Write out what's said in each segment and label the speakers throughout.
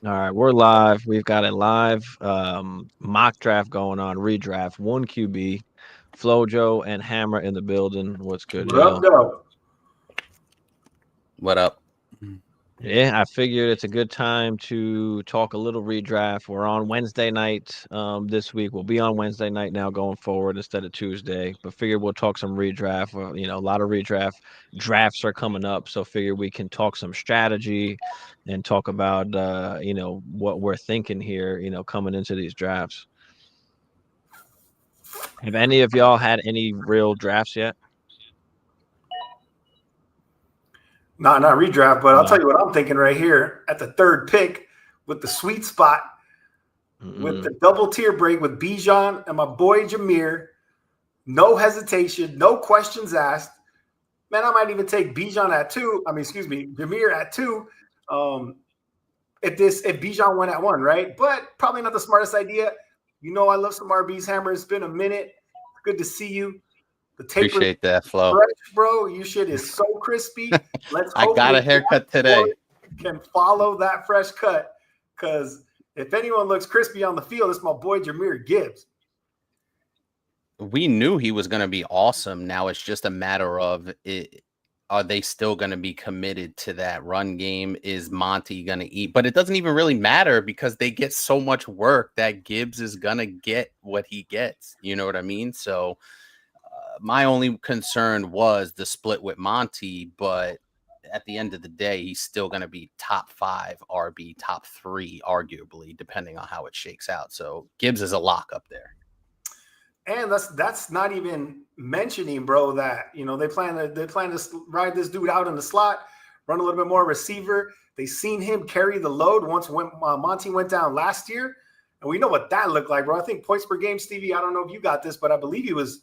Speaker 1: All right, we're live. We've got a live mock draft going on, redraft, one QB, Flojo and Hammer in the building. What's good,
Speaker 2: What up,
Speaker 1: y'all?
Speaker 2: though?
Speaker 3: What up?
Speaker 1: Yeah, I figured it's a good time to talk a little redraft. We're on Wednesday night this week. We'll be on Wednesday night now going forward instead of Tuesday. But figured we'll talk some redraft. A lot of redraft drafts are coming up, so figured we can talk some strategy and talk about what we're thinking here. Coming into these drafts. Have any of y'all had any real drafts yet?
Speaker 2: Nah, not redraft, but I'll tell
Speaker 1: No.
Speaker 2: you what I'm thinking right here at the third pick with the sweet spot with
Speaker 1: Mm-mm.
Speaker 2: the double tier break with Bijan and my boy Jameer. No hesitation, no questions asked. Man, I might even take Bijan at two. I mean, excuse me, Jameer at two. Um, if Bijan went at one, right? But probably not the smartest idea. You know, I love some RBs. Hammer. It's been a minute. Good to see you. The taper
Speaker 3: Appreciate that, Flo.
Speaker 2: fresh, bro. Your shit is so crispy. Let's
Speaker 3: I
Speaker 2: hope
Speaker 3: got
Speaker 2: your
Speaker 3: a haircut today.
Speaker 2: can follow that fresh cut. Because if anyone looks crispy on the field, it's my boy Jameer Gibbs.
Speaker 3: We knew he was going to be awesome. Now it's just a matter of it. Are they still going to be committed to that run game? Is Monty going to eat? But it doesn't even really matter because they get so much work that Gibbs is going to get what he gets. You know what I mean? So my only concern was the split with Monty, but at the end of the day, he's still going to be top 5 RB, top 3, arguably, depending on how it shakes out. So Gibbs is a lock up there.
Speaker 2: And that's not even mentioning, bro, that they plan to ride this dude out in the slot, run a little bit more receiver. They seen him carry the load once when Monty went down last year, and we know what that looked like, bro. I think points per game, Stevie. I don't know if you got this, but I believe he was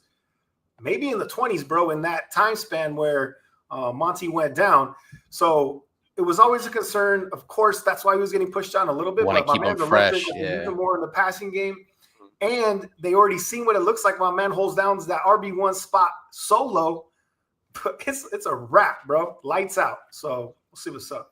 Speaker 2: maybe in the 20s, bro, in that time span where Monty went down. So it was always a concern. Of course, that's why he was getting pushed down a little bit.
Speaker 3: Want to
Speaker 2: But my
Speaker 3: keep him
Speaker 2: man's electric.
Speaker 3: fresh.
Speaker 2: They use
Speaker 3: Yeah.
Speaker 2: him more in the passing game. And they already seen what it looks like. My man holds down that RB1 spot solo. It's a wrap, bro. Lights out. So we'll see what's up.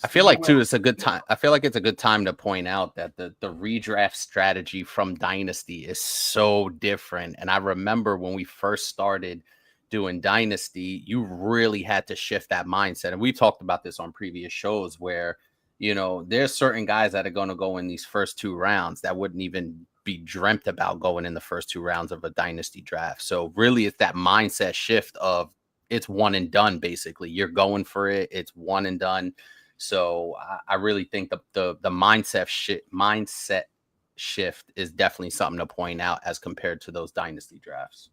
Speaker 3: I feel like too, it's a good time. I feel like it's a good time to point out that the redraft strategy from Dynasty is so different. And I remember when we first started doing Dynasty, you really had to shift that mindset. And we've talked about this on previous shows where, there's certain guys that are going to go in these first 2 rounds that wouldn't even be dreamt about going in the first 2 rounds of a Dynasty draft. So really it's that mindset shift of it's one and done. Basically, you're going for it. It's one and done. So I really think the mindset shift is definitely something to point out as compared to those Dynasty drafts.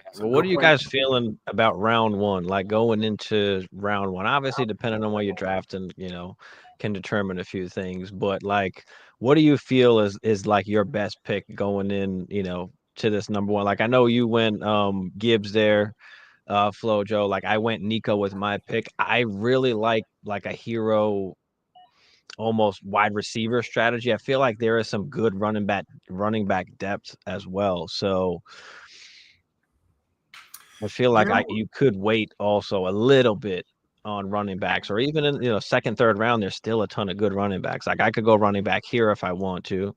Speaker 2: That's a
Speaker 1: Well, what
Speaker 2: good
Speaker 1: are you
Speaker 2: point.
Speaker 1: guys feeling about round one? Like going into round one, obviously depending on what you're drafting, can determine a few things. But like, what do you feel is like your best pick going in, to this number one? Like I know you went Gibbs there, Flojo. Like I went Nico with my pick. I really like a hero almost wide receiver strategy. I feel like there is some good running back depth as well. So I feel
Speaker 2: You
Speaker 1: like
Speaker 2: know,
Speaker 1: you could wait also a little bit on running backs, or even in second, third round. There's still a ton of good running backs. Like I could go running back here if I want to,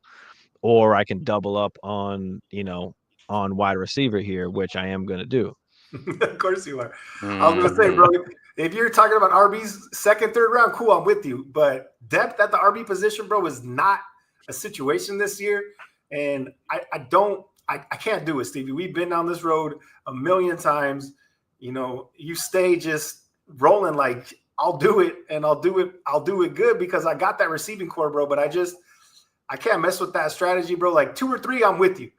Speaker 1: or I can double up on wide receiver here, which I am going to do.
Speaker 2: of course you are. I was gonna say,
Speaker 3: Mhm.
Speaker 2: bro, if you're talking about RB's second, third round, cool, I'm with you. But depth at the RB position, bro, is not a situation this year. And I can't do it, Stevie. We've been down this road a million times. You stay just rolling like I'll do it and I'll do it good because I got that receiving core, bro. But I can't mess with that strategy, bro. Like 2 or 3, I'm with you.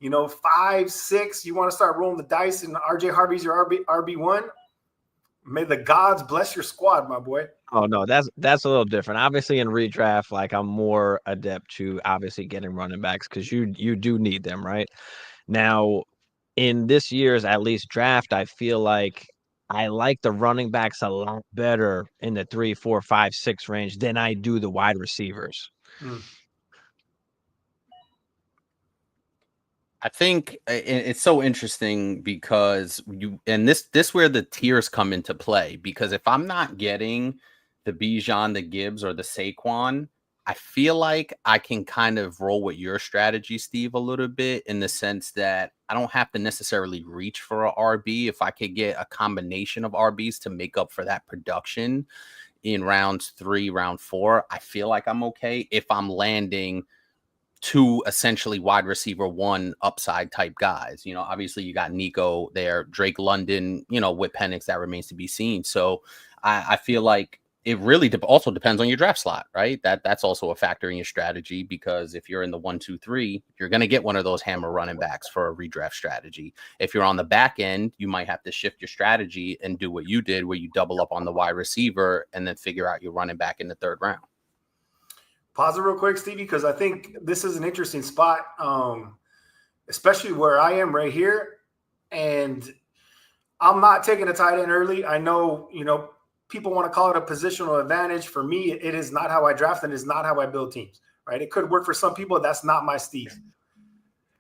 Speaker 2: 5, 6, you want to start rolling the dice, and RJ Harvey's your RB1. May the gods bless your squad, my boy.
Speaker 1: Oh no, that's a little different. Obviously, in redraft, like I'm more adept to obviously getting running backs because you do need them, right? Now, in this year's at least draft, I feel like I like the running backs a lot better in the 3, 4, 5, 6 range than I do the wide receivers.
Speaker 2: Mm.
Speaker 3: I think it's so interesting because this where the tiers come into play, because if I'm not getting the Bijan, the Gibbs, or the Saquon, I feel like I can kind of roll with your strategy, Steve, a little bit in the sense that I don't have to necessarily reach for a RB. If I could get a combination of RBs to make up for that production in rounds 3, round 4, I feel like I'm okay if I'm landing 2 essentially wide receiver 1 upside type guys. You know, obviously you got Nico there, Drake London, you know, with Penix, that remains to be seen. So I feel like it really also depends on your draft slot, right? That's also a factor in your strategy, because if you're in the 1, 2, 3, you're going to get one of those hammer running backs for a redraft strategy. If you're on the back end, you might have to shift your strategy and do what you did, where you double up on the wide receiver and then figure out your running back in the 3rd round.
Speaker 2: Pause it real quick, Stevie, because I think this is an interesting spot, especially where I am right here. And I'm not taking a tight end early. I know, you know, people want to call it a positional advantage. For me, it is not how I draft and it's not how I build teams, right? It could work for some people. That's not my Steve.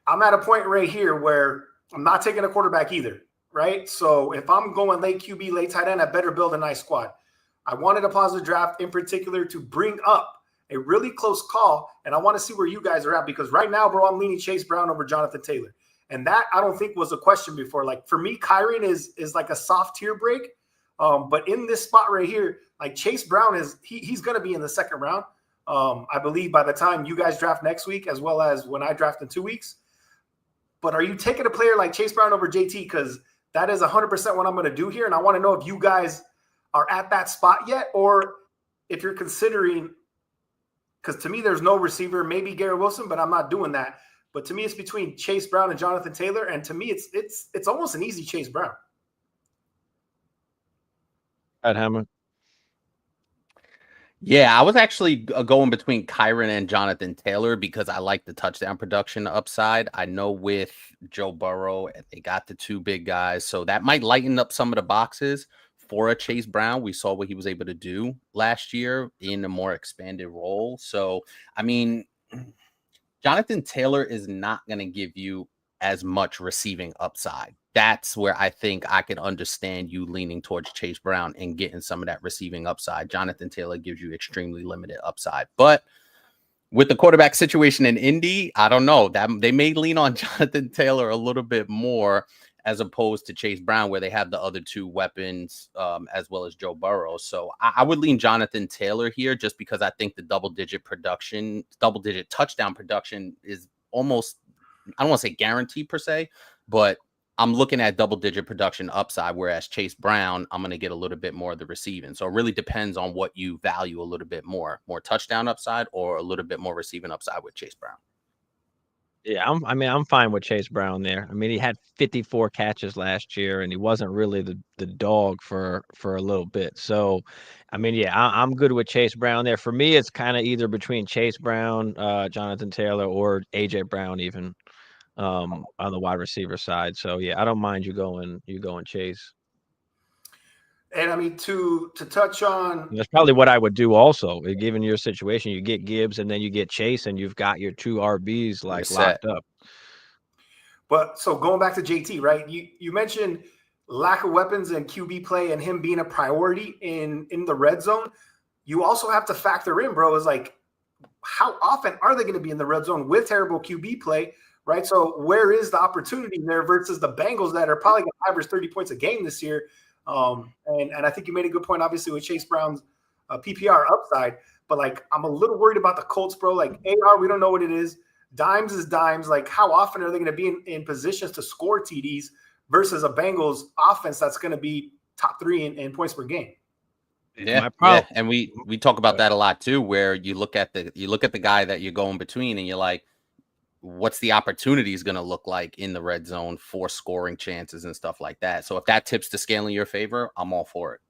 Speaker 2: I'm at a point right here where I'm not taking a quarterback either, right? So if I'm going late QB, late tight end, I better build a nice squad. I wanted a positive draft in particular to bring up a really close call, and I want to see where you guys are at, because right now, bro, I'm leaning Chase Brown over Jonathan Taylor. And that I don't think was a question before. Like, for me, Kyren is like a soft tier break. But in this spot right here, like, Chase Brown is he's going to be in the 2nd round. I believe by the time you guys draft next week, as well as when I draft in 2 weeks. But are you taking a player like Chase Brown over JT? Because that is 100% what I'm going to do here. And I want to know if you guys are at that spot yet, or if you're considering, because to me, there's no receiver, maybe Garrett Wilson, but I'm not doing that. But to me, it's between Chase Brown and Jonathan Taylor. And to me, it's almost an easy Chase Brown.
Speaker 1: At Hammer.
Speaker 3: Yeah, I was actually going between Kyren and Jonathan Taylor because I like the touchdown production upside. I know with Joe Burrow, they got the 2 big guys, so that might lighten up some of the boxes for a Chase Brown. We saw what he was able to do last year in a more expanded role. So, I mean, Jonathan Taylor is not going to give you as much receiving upside. That's where I think I can understand you leaning towards Chase Brown and getting some of that receiving upside. Jonathan Taylor gives you extremely limited upside. But with the quarterback situation in Indy, I don't know. That they may lean on Jonathan Taylor a little bit more as opposed to Chase Brown, where they have the other 2 weapons, as well as Joe Burrow. So I would lean Jonathan Taylor here, just because I think the double-digit touchdown production is almost, I don't want to say guaranteed per se, but I'm looking at double-digit production upside, whereas Chase Brown, I'm going to get a little bit more of the receiving. So it really depends on what you value a little bit more touchdown upside or a little bit more receiving upside with Chase Brown.
Speaker 1: Yeah, I'm fine with Chase Brown there. I mean, he had 54 catches last year, and he wasn't really the dog for a little bit. So, I mean, yeah, I'm good with Chase Brown there. For me, it's kind of either between Chase Brown, Jonathan Taylor, or AJ Brown even on the wide receiver side. So yeah, I don't mind you going Chase.
Speaker 2: And I mean, to touch on,
Speaker 1: That's probably what I would do also. Given your situation, you get Gibbs and then you get Chase, and you've got your 2 RBs like locked up.
Speaker 2: But so going back to JT, right? You mentioned lack of weapons and QB play and him being a priority in the red zone. You also have to factor in, bro, is like, how often are they going to be in the red zone with terrible QB play, right? So where is the opportunity there versus the Bengals that are probably going to average 30 points a game this year? And I think you made a good point, obviously, with Chase Brown's PPR upside. But, like, I'm a little worried about the Colts, bro. Like, AR, we don't know what it is. Dimes is dimes. Like, how often are they going to be in positions to score TDs versus a Bengals offense that's going to be top 3 in points per game?
Speaker 3: Yeah, and we talk about that a lot too, where you look at the guy that you're going between, and you're like, what's the opportunities going to look like in the red zone for scoring chances and stuff like that. So if that tips the scale in your favor, I'm all for it.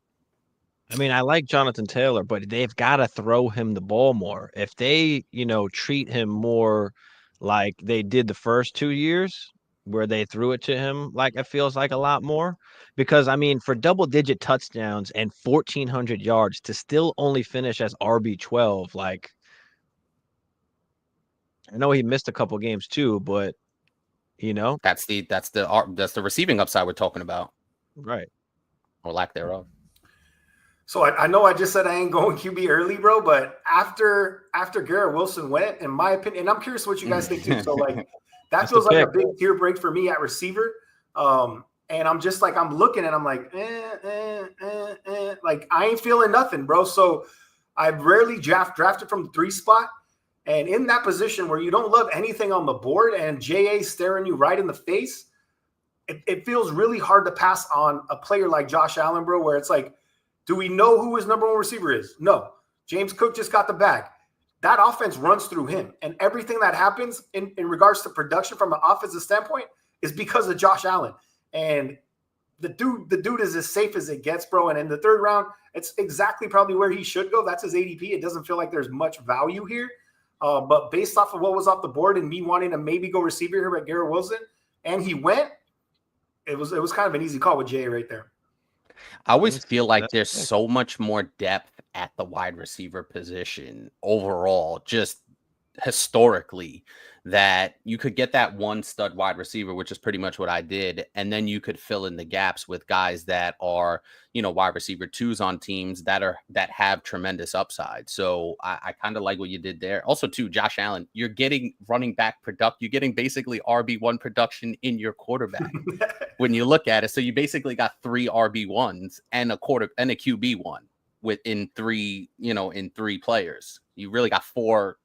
Speaker 1: I mean, I like Jonathan Taylor, but they've got to throw him the ball more. If they, treat him more like they did the first 2 years, where they threw it to him, like, it feels like a lot more. Because, I mean, for double-digit touchdowns and 1,400 yards to still only finish as RB12, like, I know he missed a couple games too, but,
Speaker 3: that's the receiving upside we're talking about,
Speaker 1: right,
Speaker 3: or lack thereof.
Speaker 2: So I know I just said I ain't going QB early, bro, but after Garrett Wilson went, in my opinion, and I'm curious what you guys think too. So like that
Speaker 1: That's the
Speaker 2: feels like a
Speaker 1: pick.
Speaker 2: big tier break for me at receiver. And I'm just like, I'm looking and I'm like, like I ain't feeling nothing, bro. So I've rarely drafted from the 3 spot. And in that position where you don't love anything on the board and JA staring you right in the face, it feels really hard to pass on a player like Josh Allen, bro, where it's like, do we know who his number 1 receiver is? No. James Cook just got the bag. That offense runs through him. And everything that happens in regards to production from an offensive standpoint is because of Josh Allen. And the dude is as safe as it gets, bro. And in the 3rd round, it's exactly probably where he should go. That's his ADP. It doesn't feel like there's much value here. But based off of what was off the board and me wanting to maybe go receiver here at Garrett Wilson, and he went, it was kind of an easy call with Jay right there.
Speaker 3: I always feel like there's so much more depth at the wide receiver position overall, just historically, that you could get that one stud wide receiver, which is pretty much what I did. And then you could fill in the gaps with guys that are, wide receiver 2s on teams that have tremendous upside. So I kind of like what you did there. Also, too, Josh Allen, you're getting running back you're getting basically RB1 production in your quarterback when you look at it. So you basically got 3 RB1s and a QB1 in 3 players. You really got 4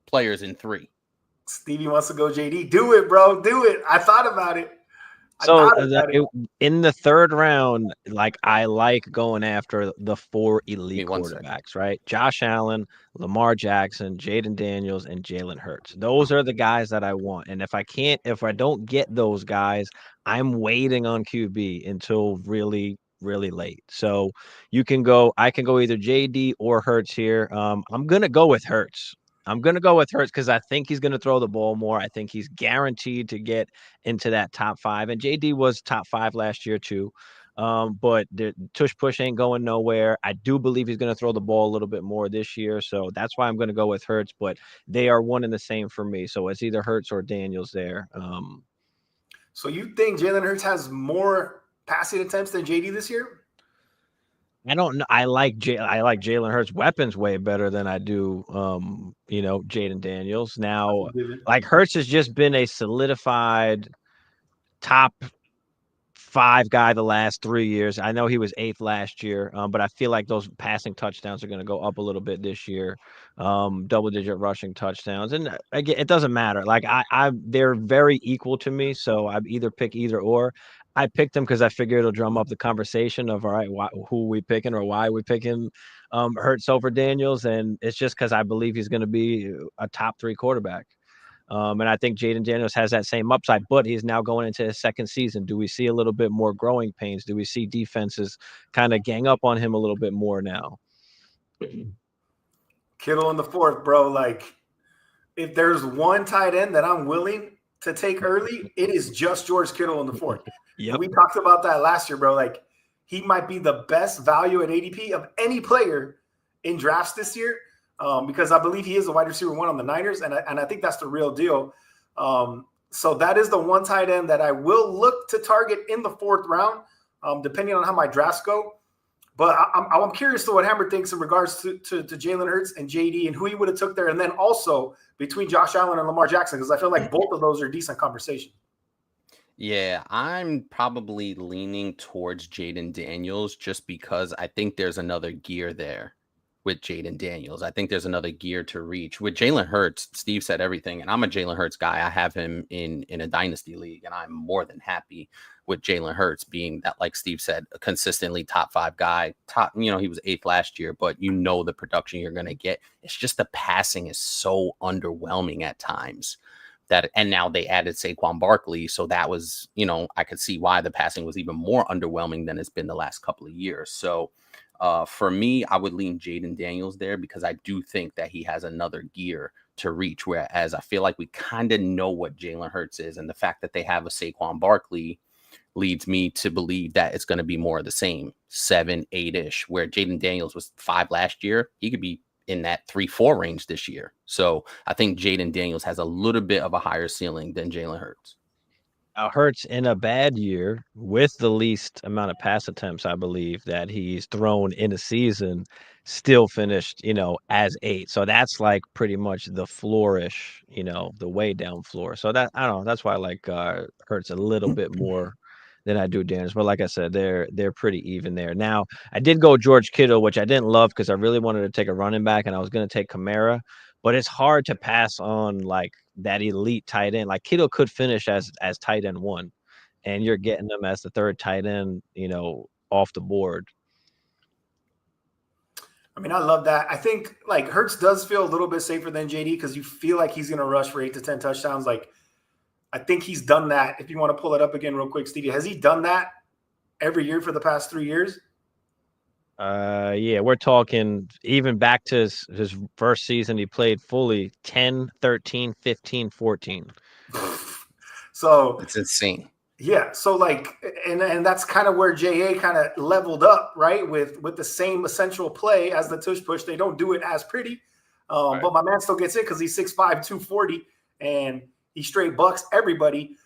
Speaker 3: players in 3.
Speaker 2: Stevie wants to go JD. Do it, bro. Do it. I thought about it.
Speaker 1: So in the 3rd round, like I like going after the 4 elite quarterbacks, right? Josh Allen, Lamar Jackson, Jaden Daniels, and Jalen Hurts. Those are the guys that I want. And if I don't get those guys, I'm waiting on QB until really, really late. So I can go either JD or Hurts here. I'm gonna go with Hurts. Because I think he's going to throw the ball more. I think he's guaranteed to get into that top 5. And JD was top 5 last year too. But the tush push ain't going nowhere. I do believe he's going to throw the ball a little bit more this year. So that's why I'm going to go with Hurts. But they are one and the same for me. So it's either Hurts or Daniels there.
Speaker 2: So you think Jalen Hurts has more passing attempts than JD this year?
Speaker 1: I don't know. I like Jalen Hurts' weapons way better than I do, Jaden Daniels. Now, like Hurts has just been a solidified top 5 guy the last 3 years. I know he was 8th last year, but I feel like those passing touchdowns are going to go up a little bit this year. Double-digit rushing touchdowns, and again, it doesn't matter. Like they're very equal to me, so I either pick either or. I picked him because I figure it'll drum up the conversation of all right, who are we picking or why are we picking Hurts over Daniels, and it's just because I believe he's going to be a top 3 quarterback. And I think Jaden Daniels has that same upside, but he's now going into his 2nd season. Do we see a little bit more growing pains? Do we see defenses kind of gang up on him a little bit more now?
Speaker 2: Kittle in the 4th, bro. Like, if there's one tight end that I'm willing to take early, it is just George Kittle in the 4th. Yep. We talked about that last year, bro. Like, he might be the best value at ADP of any player in drafts this year. Because I believe he is a wide receiver 1 on the Niners, and I think that's the real deal. So that is the one tight end that I will look to target in the 4th round, depending on how my drafts go. But I'm curious to what Hammer thinks in regards to Jalen Hurts and JD and who he would have took there, and then also between Josh Allen and Lamar Jackson, because I feel like both of those are decent conversation.
Speaker 3: Yeah, I'm probably leaning towards Jaden Daniels just because I think there's another gear there. With Jaden Daniels, I think there's another gear to reach. With Jalen Hurts, Steve said everything, and I'm a Jalen Hurts guy. I have him in a Dynasty league, and I'm more than happy with Jalen Hurts being that, like Steve said, a consistently top 5 guy. He was 8th last year, but the production you're going to get. It's just the passing is so underwhelming at times. And now they added Saquon Barkley, so that was, I could see why the passing was even more underwhelming than it's been the last couple of years. So. For me, I would lean Jaden Daniels there because I do think that he has another gear to reach, whereas I feel like we kind of know what Jalen Hurts is. And the fact that they have a Saquon Barkley leads me to believe that it's going to be more of the same 7, 8-ish, where Jaden Daniels was 5 last year. He could be in that 3-4 range this year. So I think Jaden Daniels has a little bit of a higher ceiling than Jalen Hurts.
Speaker 1: Hurts in a bad year with the least amount of pass attempts, I believe, that he's thrown in a season, still finished, as 8. So that's like pretty much the flourish, the way down floor. So that I don't know. That's why I like Hurts a little bit more than I do Daniels. But like I said, they're pretty even there. Now I did go George Kittle, which I didn't love because I really wanted to take a running back, and I was going to take Kamara. But it's hard to pass on like that elite tight end. Like Kittle could finish as tight end 1, and you're getting them as the 3rd tight end, off the board.
Speaker 2: I mean, I love that. I think like Hurts does feel a little bit safer than JD because you feel like he's going to rush for 8 to 10 touchdowns. Like, I think he's done that. If you want to pull it up again real quick, Stevie, has he done that every year for the past 3 years?
Speaker 1: Yeah, we're talking even back to his first season he played fully 10, 13, 15, 14.
Speaker 2: So
Speaker 3: it's insane.
Speaker 2: Yeah, so like, and that's kind of where JA kind of leveled up, right? With the same essential play as the tush push. They don't do it as pretty,
Speaker 1: Right.
Speaker 2: but my man still gets it because he's 6'5", 240, and he straight bucks everybody.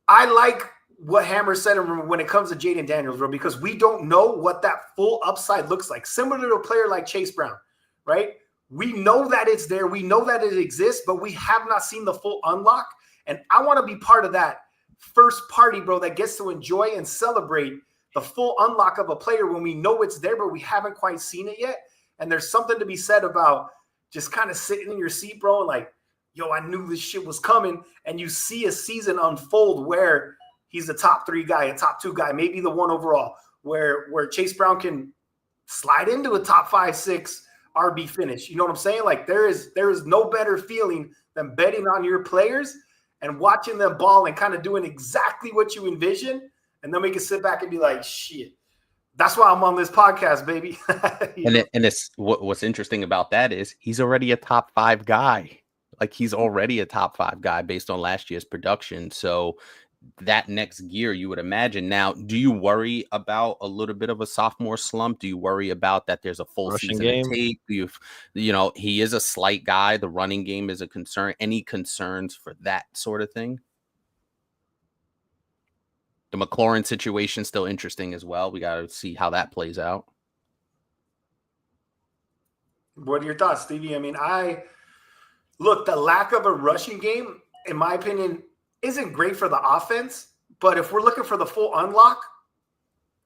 Speaker 2: I like what Hammer said when it comes to Jaden Daniels, bro, because we don't know what that full upside looks like. Similar to a player like Chase Brown, right? We know that it's there. We know that it exists, but we have not seen the full unlock. And I want to be part of that first party, bro, that gets to enjoy and celebrate the full unlock of a player when we know it's there, but we haven't quite seen it yet. And there's something to be said about just kind of sitting in your seat, bro, and like, yo, I knew this shit was coming. And you see a season unfold where he's a top 3 guy, a top 2 guy, maybe the 1 overall, where Chase Brown can slide into a top 5, 6 RB finish. You know what I'm saying? Like there is no better feeling than betting on your players and watching them ball and kind of doing exactly what you envision. And then we can sit back and be like, shit, that's why I'm on this podcast, baby.
Speaker 3: And it's what's interesting about that is he's already a top 5 guy. Like he's already a top 5 guy based on last year's production. So that next gear, you would imagine. Now, do you worry about a little bit of a sophomore slump? Do you worry about that there's a full
Speaker 1: Rushing
Speaker 3: season
Speaker 1: game?
Speaker 3: to take? Do he is a slight guy. The running game is a concern. Any concerns for that sort of thing? The McLaurin situation still interesting as well. We got to see how that plays out.
Speaker 2: What are your thoughts, Stevie? I mean, look, the lack of a rushing game, in my opinion, isn't great for the offense. But if we're looking for the full unlock,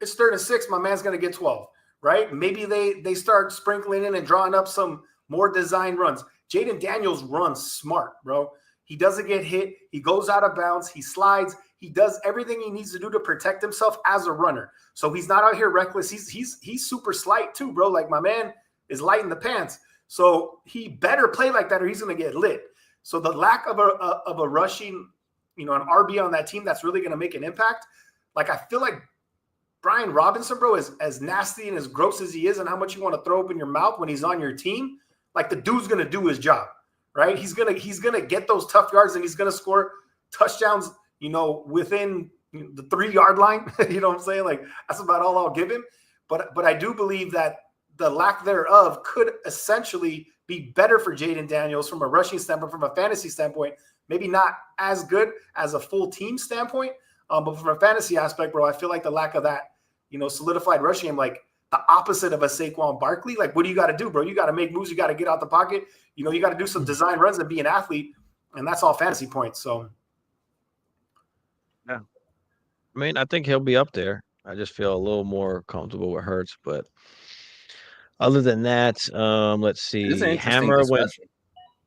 Speaker 2: it's 3rd and 6. My man's going to get 12, right? Maybe they start sprinkling in and drawing up some more design runs. Jaden Daniels runs smart, bro. He doesn't get hit. He goes out of bounds. He slides. He does everything he needs to do to protect himself as a runner. So he's not out here reckless. He's super slight too, bro. Like my man is light in the pants. So he better play like that or he's going to get lit. So the lack of a rushing, an RB on that team that's really going to make an impact. Like I feel like Brian Robinson, bro, is as nasty and as gross as he is and how much you want to throw up in your mouth when he's on your team. Like the dude's going to do his job, right? He's going to get those tough yards and he's going to score touchdowns, within the 3-yard line. You know what I'm saying? Like that's about all I'll give him. But I do believe that the lack thereof could essentially be better for Jaden Daniels from a rushing standpoint, from a fantasy standpoint. Maybe not as good as a full team standpoint, but from a fantasy aspect, bro, I feel like the lack of that, solidified rushing game, like the opposite of a Saquon Barkley. Like, what do you got to do, bro? You got to make moves. You got to get out the pocket. You got to do some design runs and be an athlete, and that's all fantasy points. So,
Speaker 1: yeah, I mean, I think he'll be up there. I just feel a little more comfortable with Hurts, but other than that, let's see.
Speaker 3: It's an interesting
Speaker 1: Hammer went.
Speaker 3: discussion.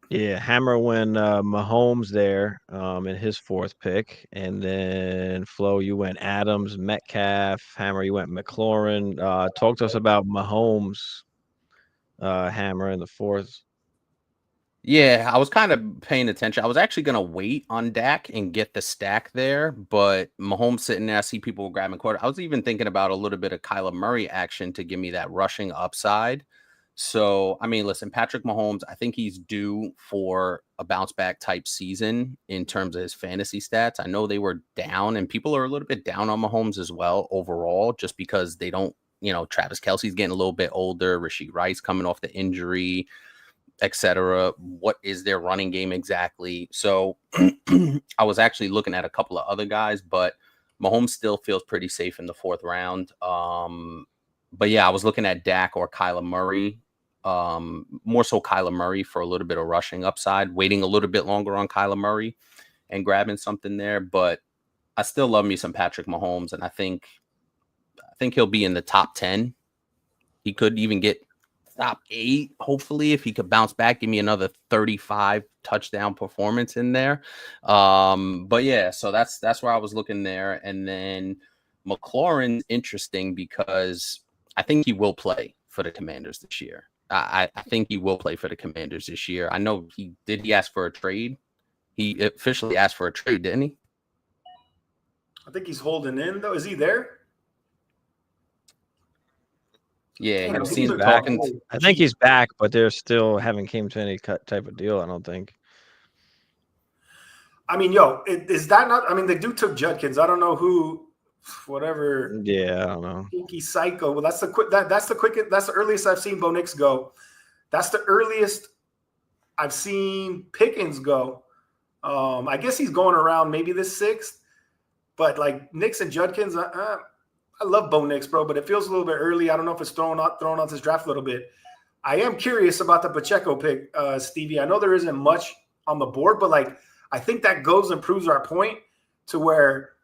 Speaker 1: Yeah, Hammer went Mahomes there in his 4th pick. And then Flo, you went Adams, Metcalf. Hammer, you went McLaurin. Talk to us about Mahomes, Hammer in the 4th.
Speaker 3: Yeah, I was kind of paying attention. I was actually going to wait on Dak and get the stack there, but Mahomes sitting there, I see people grabbing quarter. I was even thinking about a little bit of Kyler Murray action to give me that rushing upside. So, I mean, listen, Patrick Mahomes, I think he's due for a bounce back type season in terms of his fantasy stats. I know they were down and people are a little bit down on Mahomes as well overall, just because they don't, Travis Kelce's getting a little bit older, Rashee Rice coming off the injury. etc. What is their running game exactly? So I was actually looking at a couple of other guys, but Mahomes still feels pretty safe in the 4th round. But yeah, I was looking at Dak or Kyler Murray. More so Kyler Murray for a little bit of rushing upside, waiting a little bit longer on Kyler Murray and grabbing something there. But I still love me some Patrick Mahomes, and I think he'll be in the top 10. He could even get top 8, hopefully, if he could bounce back, give me another 35 touchdown performance in there. But yeah, so that's where I was looking there. And then McLaurin's interesting because I think he will play for the Commanders this year. I think he will play for the Commanders this year. I know he ask for a trade. He officially asked for a trade, didn't he?
Speaker 2: I think he's holding in, though. Is he there?
Speaker 3: Yeah,
Speaker 2: Damn,
Speaker 3: he seems
Speaker 1: back.
Speaker 3: back.
Speaker 1: I think he's back, but they're still haven't came to any type of deal, I don't think.
Speaker 2: I mean, yo, is that not? I mean, the dude took Judkins. I don't know who, whatever.
Speaker 1: Yeah, I don't know.
Speaker 2: Kinky psycho. Well, that's the quickest. That's the earliest I've seen Bo Nix go. That's the earliest I've seen Pickens go. I guess he's going around maybe the 6th, but like Nix and Judkins, I love Bo Nix, bro, but it feels a little bit early. I don't know if it's thrown out this draft a little bit. I am curious about the Pacheco pick, Stevie. I know there isn't much on the board, but like I think that goes and proves our point to where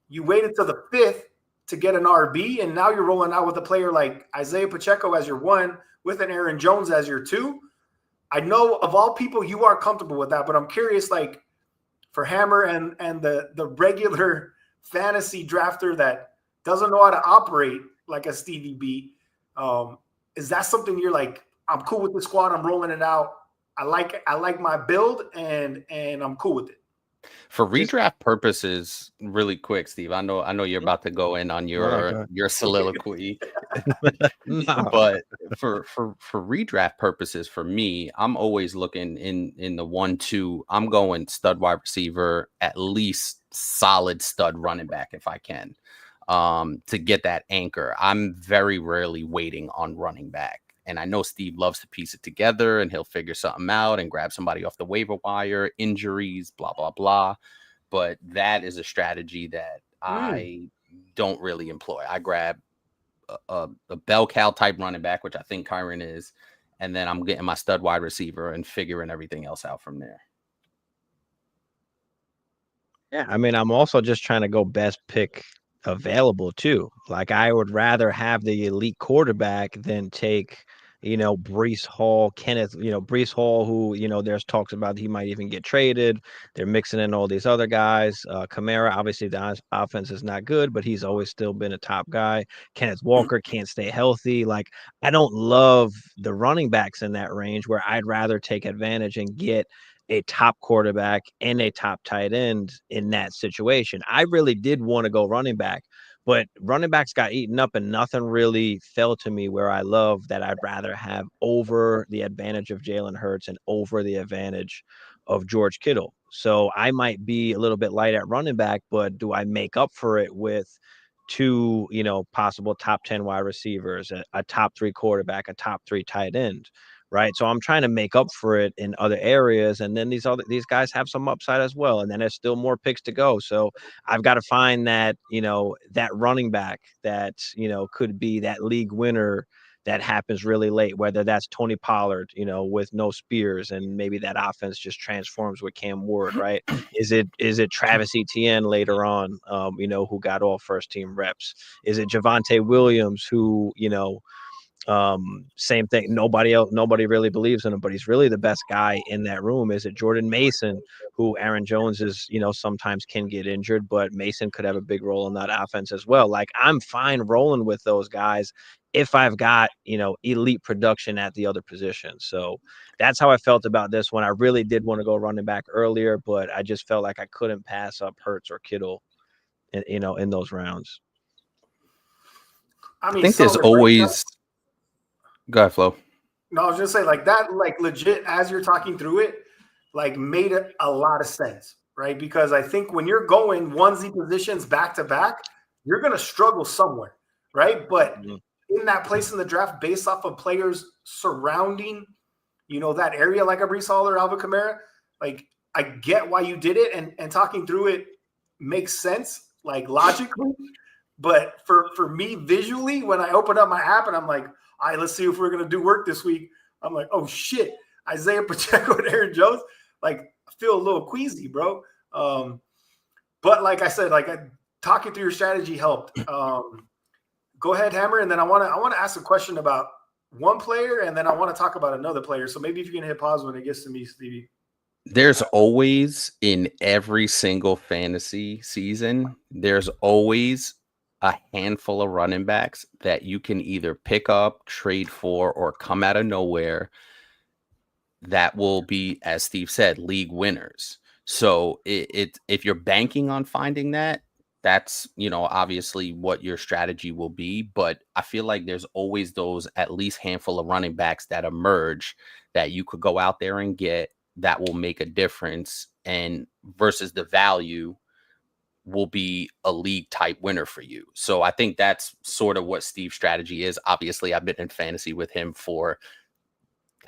Speaker 2: you waited till the 5th to get an RB, and now you're rolling out with a player like Isaiah Pacheco as your 1 with an Aaron Jones as your 2. I know of all people you are comfortable with that, but I'm curious, like for Hammer and the regular fantasy drafter that doesn't know how to operate like a Stevie B. Is that something you're like, I'm cool with the squad, I'm rolling it out. I like my build and I'm cool with it.
Speaker 3: For redraft purposes, really quick, Steve. I know you're about to go in on your soliloquy.
Speaker 1: No.
Speaker 3: But for redraft purposes, for me, I'm always looking in the 1-2. I'm going stud wide receiver, at least solid stud running back if I can. To get that anchor. I'm very rarely waiting on running back. And I know Steve loves to piece it together and he'll figure something out and grab somebody off the waiver wire, injuries, blah, blah, blah. But that is a strategy that I don't really employ. I grab a bell cow type running back, which I think Kyron is, and then I'm getting my stud wide receiver and figuring everything else out from there.
Speaker 1: Yeah, I mean, I'm also just trying to go best pick available too. Like I would rather have the elite quarterback than take, Breece Hall, Breece Hall, who, there's talks about he might even get traded. They're mixing in all these other guys. Kamara, obviously the offense is not good, but he's always still been a top guy. Kenneth Walker can't stay healthy. Like I don't love the running backs in that range where I'd rather take advantage and get a top quarterback and a top tight end in that situation. I really did want to go running back, but running backs got eaten up and nothing really fell to me where I love that I'd rather have over the advantage of Jalen Hurts and over the advantage of George Kittle. So I might be a little bit light at running back, but do I make up for it with 2, possible top 10 wide receivers, a top 3 quarterback, a top 3 tight end? Right. So I'm trying to make up for it in other areas. And then these guys have some upside as well. And then there's still more picks to go. So I've got to find that, that running back that, could be that league winner that happens really late, whether that's Tony Pollard, with no Spears, and maybe that offense just transforms with Cam Ward, right? Is it Travis Etienne later on, who got all first team reps? Is it Javonte Williams who, same thing. Nobody really believes in him, but he's really the best guy in that room. Is it Jordan Mason, who Aaron Jones is, sometimes can get injured, but Mason could have a big role in that offense as well. Like I'm fine rolling with those guys if I've got, elite production at the other position. So that's how I felt about this one. I really did want to go running back earlier, but I just felt like I couldn't pass up Hurts or Kittle, in those rounds.
Speaker 2: I mean,
Speaker 3: I think there's always. Go ahead, Flo.
Speaker 2: No, I was just saying like that, like legit, as you're talking through it, like made a lot of sense, right? Because I think when you're going onesie positions back to back, you're going to struggle somewhere, right? But in that place in the draft, based off of players surrounding, that area like a Breece Hall or Alvin Kamara. Like, I get why you did it, and talking through it makes sense, like logically. But for me visually, when I open up my app and I'm like, all right, let's see if we're going to do work this week. I'm like, oh shit, Isaiah Pacheco and Aaron Jones. Like, I feel a little queasy, bro. But like I said, talking through your strategy helped. Go ahead, Hammer. And then I want to ask a question about one player, and then I want to talk about another player. So maybe if you can hit pause when it gets to me, Stevie.
Speaker 3: There's always, in every single fantasy season, there's always a handful of running backs that you can either pick up, trade for, or come out of nowhere that will be, as Steve said, league winners. So if you're banking on finding that, that's, obviously what your strategy will be. But I feel like there's always those at least handful of running backs that emerge that you could go out there and get that will make a difference, and versus the value will be a league type winner for you. So I think that's sort of what Steve's strategy is. Obviously, I've been in fantasy with him for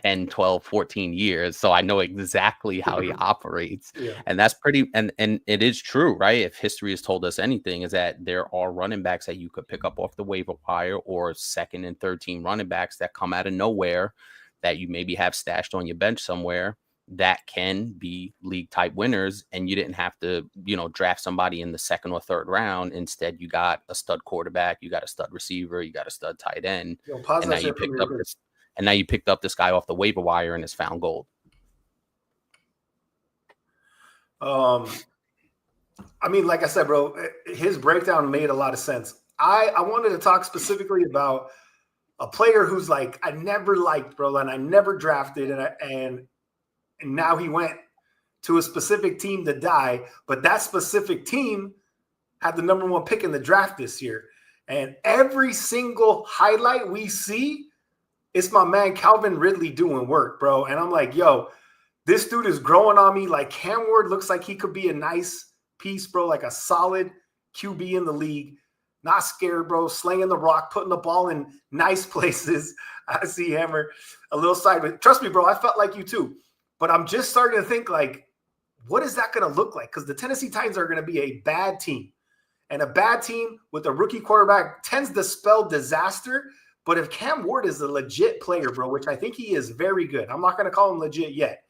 Speaker 3: 10, 12, 14 years. So I know exactly how he operates. Yeah. And that's pretty, and it is true, right? If history has told us anything, is that there are running backs that you could pick up off the waiver wire, or second and third team running backs that come out of nowhere that you maybe have stashed on your bench somewhere that can be league type winners. And you didn't have to, draft somebody in the second or third round. Instead, you got a stud quarterback, you got a stud receiver, you got a stud tight end. And now you picked up this guy off the waiver wire and has found gold.
Speaker 2: I mean, like I said, bro, his breakdown made a lot of sense. I wanted to talk specifically about a player who's like, I never liked, bro, and I never drafted, and now he went to a specific team to die, but that specific team had the number one pick in the draft this year. And every single highlight we see, it's my man Calvin Ridley doing work, bro. And I'm like, yo, this dude is growing on me. Like, Cam Ward looks like he could be a nice piece, bro, like a solid QB in the league. Not scared, bro, slinging the rock, putting the ball in nice places. I see Hammer a little sideways. Trust me, bro, I felt like you too. But I'm just starting to think, like, what is that going to look like? Because the Tennessee Titans are going to be a bad team. And a bad team with a rookie quarterback tends to spell disaster. But if Cam Ward is a legit player, bro, which I think he is very good. I'm not going to call him legit yet.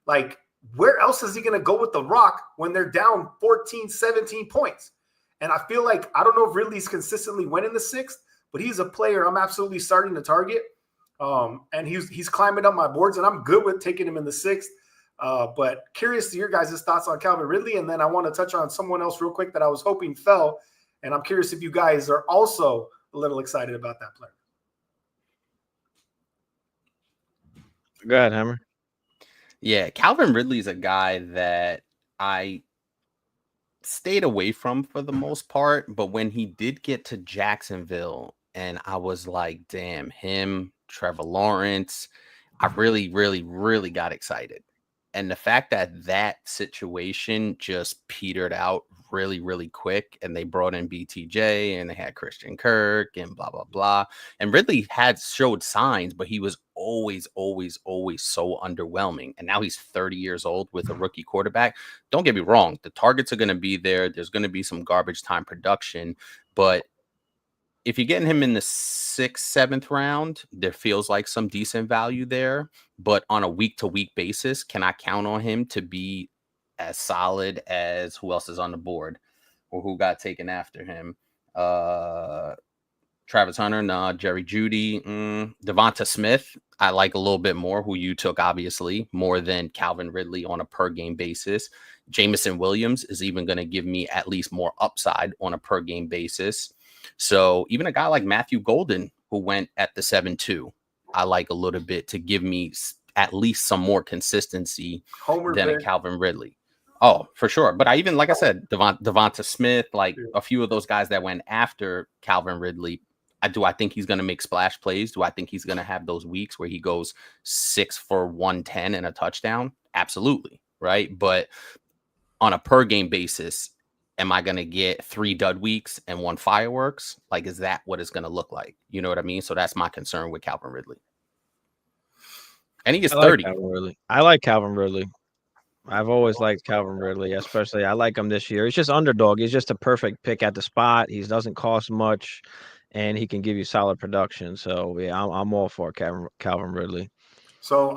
Speaker 2: Like, where else is he going to go with the rock when they're down 14, 17 points? And I feel like, I don't know if Ridley's consistently winning the sixth, but he's a player I'm absolutely starting to target. And he's climbing up my boards, and I'm good with taking him in the sixth. But curious to your guys' thoughts on Calvin Ridley. And then I want to touch on someone else real quick that I was hoping fell. And I'm curious if you guys are also a little excited about that player.
Speaker 1: Go ahead, Hammer.
Speaker 3: Yeah, Calvin Ridley's a guy that I stayed away from for the most part. But when he did get to Jacksonville, and I was like, damn, him, Trevor Lawrence, I really, really, really got excited. And the fact that situation just petered out really, really quick, and they brought in BTJ and they had Christian Kirk and blah, blah, blah. And Ridley had showed signs, but he was always so underwhelming. And now he's 30 years old with a rookie quarterback. Don't get me wrong. The targets are going to be there. There's going to be some garbage time production, but if you're getting him in the 6th, 7th round, there feels like some decent value there. But on a week-to-week basis, can I count on him to be as solid as who else is on the board or who got taken after him? Travis Hunter, nah. Jerry Jeudy, Devonta Smith, I like a little bit more, who you took, obviously, more than Calvin Ridley on a per-game basis. Jamison Williams is even going to give me at least more upside on a per-game basis. So even a guy like Matthew Golden, who went at the 7-2, I like a little bit to give me at least some more consistency than a Calvin Ridley. Oh, for sure. But I even, like I said, Devonta Smith, like a few of those guys that went after Calvin Ridley, I think he's going to make splash plays? Do I think he's going to have those weeks where he goes 6 for 110 and a touchdown? Absolutely. Right. But on a per game basis, am I going to get 3 dud weeks and 1 fireworks? Like, is that what it's going to look like? You know what I mean? So that's my concern with Calvin Ridley. And he is
Speaker 1: I like
Speaker 3: 30.
Speaker 1: Calvin Ridley. I like Calvin Ridley. I've always liked Calvin Ridley, especially I like him this year. He's just underdog. He's just a perfect pick at the spot. He doesn't cost much, and he can give you solid production. So yeah, I'm all for Calvin Ridley.
Speaker 2: So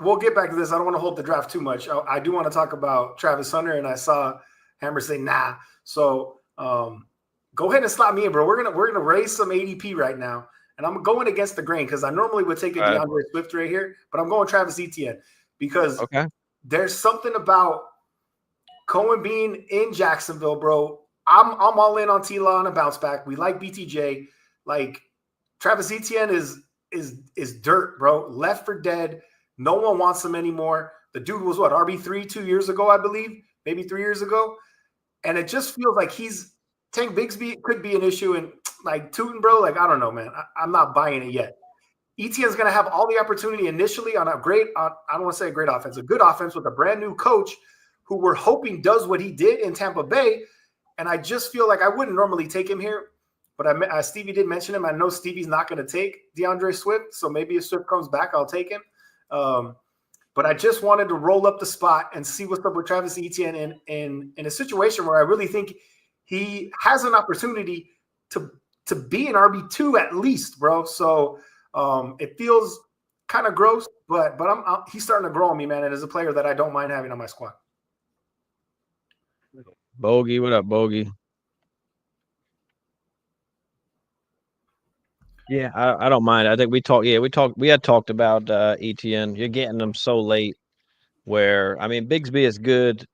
Speaker 2: we'll get back to this. I don't want to hold the draft too much. I do want to talk about Travis Hunter, and I saw Hammer say nah. So go ahead and slot me in, bro. We're gonna raise some ADP right now, and I'm going against the grain because I normally would take a DeAndre Swift right here, but I'm going Travis Etienne because there's something about Cohen being in Jacksonville, bro. I'm all in on T-Law on a bounce back. We like BTJ. Like Travis Etienne is dirt, bro. Left for dead. No one wants him anymore. The dude was what, RB3 2 years ago, I believe, maybe 3 years ago. And it just feels like Tank Bigsby could be an issue. And like Tootin, bro, like, I don't know, man. I'm not buying it yet. Etienne's going to have all the opportunity initially on I don't want to say a great offense, a good offense with a brand new coach who we're hoping does what he did in Tampa Bay. And I just feel like I wouldn't normally take him here. But Stevie did mention him. I know Stevie's not going to take DeAndre Swift, so maybe if Swift comes back, I'll take him. But I just wanted to roll up the spot and see what's up with Travis Etienne in a situation where I really think he has an opportunity to be an RB2 at least, bro. So it feels kind of gross, but he's starting to grow on me, man. And as a player that I don't mind having on my squad.
Speaker 1: Bogey, what up, Bogey? Yeah, I don't mind. I think we had talked about ETN. You're getting them so late where I mean Bigsby is good,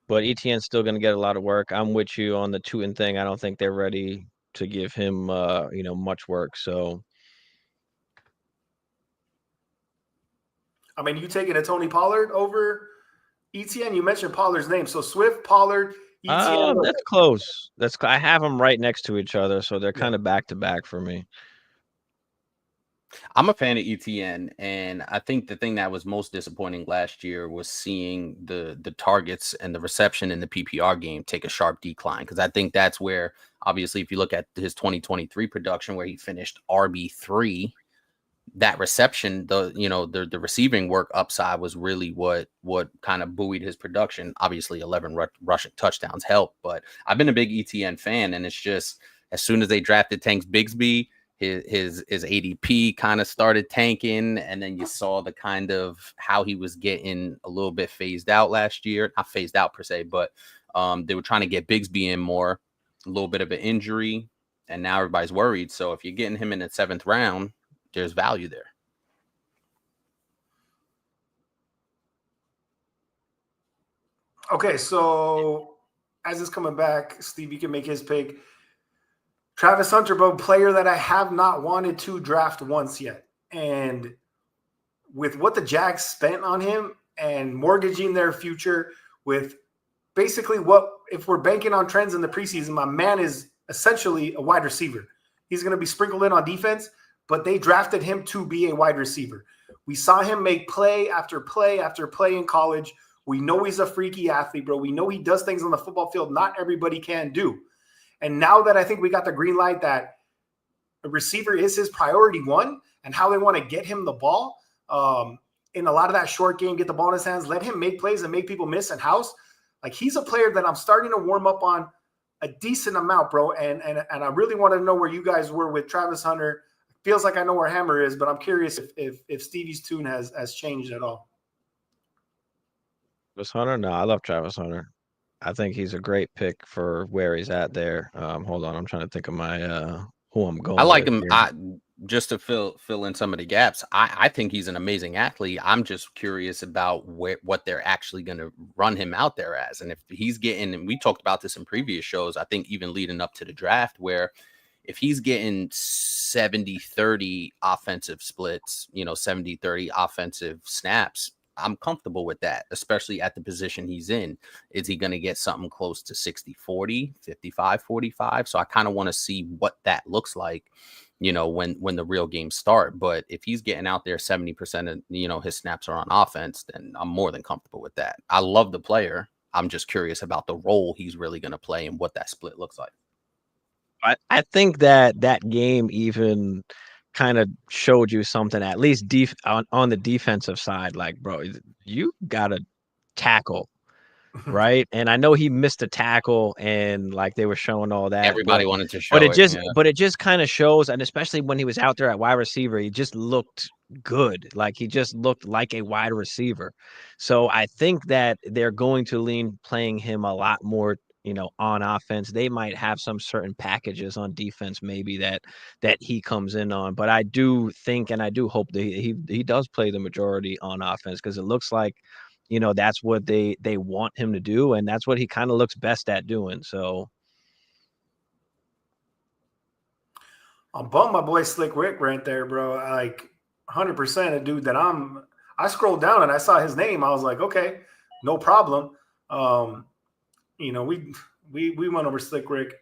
Speaker 1: but ETN's still gonna get a lot of work. I'm with you on the Tootin thing. I don't think they're ready to give him much work. So
Speaker 2: I mean, you taking a Tony Pollard over ETN? You mentioned Pollard's name. So Swift, Pollard, ETN.
Speaker 1: That's close. I have them right next to each other, so they're kind of back to back for me.
Speaker 3: I'm a fan of ETN, and I think the thing that was most disappointing last year was seeing the targets and the reception in the PPR game take a sharp decline, because I think that's where, obviously, if you look at his 2023 production where he finished RB3, that reception, the receiving work upside was really what kind of buoyed his production. Obviously, 11 rushing touchdowns helped, but I've been a big ETN fan, and it's just as soon as they drafted Tank Bigsby, his ADP kind of started tanking, and then you saw the kind of how he was getting a little bit phased out last year. Not phased out per se, but they were trying to get Bigsby in more, a little bit of an injury, and now everybody's worried. So if you're getting him in the 7th round, there's value there.
Speaker 2: Okay, so as it's coming back, Steve, you can make his pick. Travis Hunter, bro, player that I have not wanted to draft once yet. And with what the Jags spent on him and mortgaging their future with basically if we're banking on trends in the preseason, my man is essentially a wide receiver. He's going to be sprinkled in on defense, but they drafted him to be a wide receiver. We saw him make play after play after play in college. We know he's a freaky athlete, bro. We know he does things on the football field not everybody can do. And now that I think we got the green light that a receiver is his priority one and how they want to get him the ball in a lot of that short game, get the ball in his hands, let him make plays and make people miss and house. Like, he's a player that I'm starting to warm up on a decent amount, bro. And I really wanted to know where you guys were with Travis Hunter. Feels like I know where Hammer is, but I'm curious if Stevie's tune has changed at all.
Speaker 1: Travis Hunter? No, I love Travis Hunter. I think he's a great pick for where he's at there. Hold on, I'm trying to think of my who I'm going.
Speaker 3: I like him. Just to fill in some of the gaps. I think he's an amazing athlete. I'm just curious about what they're actually going to run him out there as, and if he's getting. And we talked about this in previous shows. I think even leading up to the draft, where if he's getting 70-30 offensive splits, 70-30 offensive snaps, I'm comfortable with that, especially at the position he's in. Is he going to get something close to 60-40, 55-45? So I kind of want to see what that looks like, when the real games start. But if he's getting out there 70% of, his snaps are on offense, then I'm more than comfortable with that. I love the player. I'm just curious about the role he's really going to play and what that split looks like.
Speaker 1: I think that game even kind of showed you something, at least on the defensive side. Like, bro, you gotta tackle, right? And I know he missed a tackle, and like they were showing all that,
Speaker 3: Everybody wanted to show it. Yeah.
Speaker 1: but it just kind of shows, and especially when he was out there at wide receiver, he just looked good. Like he just looked like a wide receiver. So I think that they're going to lean playing him a lot more, on offense. They might have some certain packages on defense, maybe that he comes in on. But I do think, and I do hope that he does play the majority on offense, because it looks like, that's what they want him to do, and that's what he kind of looks best at doing. So
Speaker 2: I'm bummed my boy Slick Rick right there, bro. Like 100% a dude that I scrolled down and I saw his name. I was like, okay, no problem. We went over Slick Rick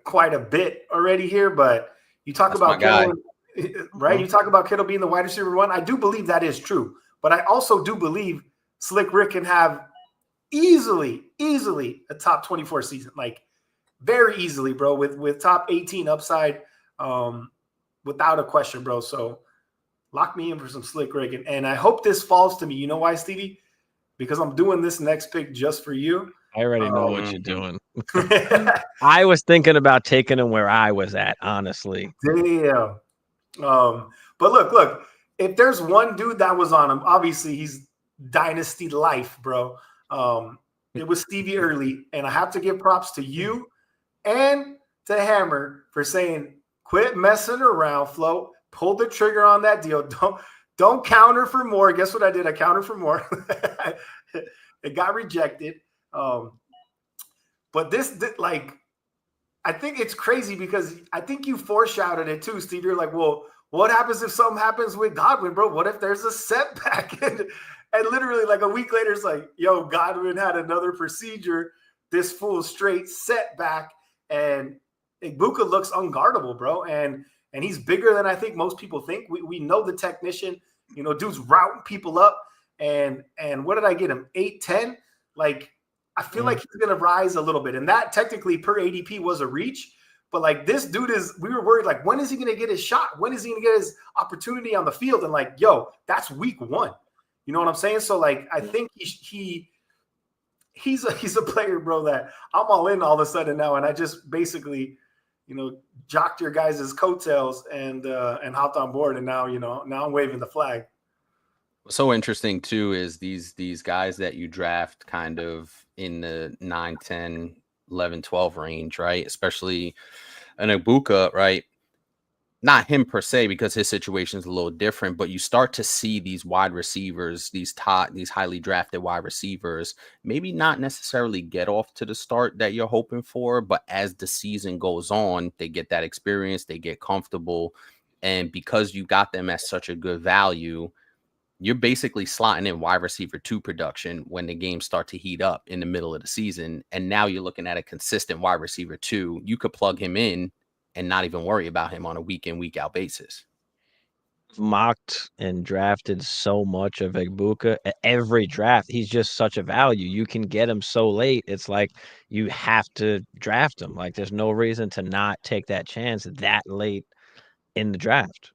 Speaker 2: quite a bit already here, but you talk
Speaker 3: That's
Speaker 2: about
Speaker 3: my
Speaker 2: Kittle, right? You talk about Kittle being the wide receiver one. I do believe that is true, but I also do believe Slick Rick can have easily a top 24 season, like very easily, bro, with top 18 upside, without a question, bro. So lock me in for some Slick Rick, and I hope this falls to me. You know why, Stevie? Because I'm doing this next pick just for you.
Speaker 1: I already know what you're doing. I was thinking about taking him where I was at, honestly.
Speaker 2: Damn. But look, if there's one dude that was on him, obviously he's Dynasty life, bro. It was Stevie Early, and I have to give props to you and to Hammer for saying, quit messing around, Flo. Pull the trigger on that deal. Don't counter for more. Guess what I did? I countered for more. It got rejected. But this, like, I think it's crazy because I think you foreshadowed it too, Steve. You're like, well, what happens if something happens with Godwin, bro? What if there's a setback? And literally like a week later, it's like, yo, Godwin had another procedure, this full straight setback, and Ibuka looks unguardable, bro. And he's bigger than I think most people think. We know the technician, dude's routing people up. And what did I get him? 8'10"? Like, I feel like he's going to rise a little bit. And that technically per ADP was a reach. But like this dude we were worried, like, when is he going to get his shot? When is he going to get his opportunity on the field? And like, yo, that's week 1. You know what I'm saying? So like, I think he's a player, bro, that I'm all in all of a sudden now. And I just basically, jocked your guys' coattails and hopped on board. And now, now I'm waving the flag.
Speaker 3: What's so interesting too is these guys that you draft kind of in the 9, 10, 11, 12 range, right? Especially an Ibuka, right? Not him per se, because his situation is a little different, but you start to see these wide receivers, these highly drafted wide receivers, maybe not necessarily get off to the start that you're hoping for, but as the season goes on, they get that experience, they get comfortable. And because you got them at such a good value, you're basically slotting in wide receiver 2 production when the games start to heat up in the middle of the season. And now you're looking at a consistent wide receiver 2. You could plug him in and not even worry about him on a week in, week out basis.
Speaker 1: Mocked and drafted so much of Ibuka. Every draft, he's just such a value. You can get him so late. It's like you have to draft him. Like there's no reason to not take that chance that late in the draft.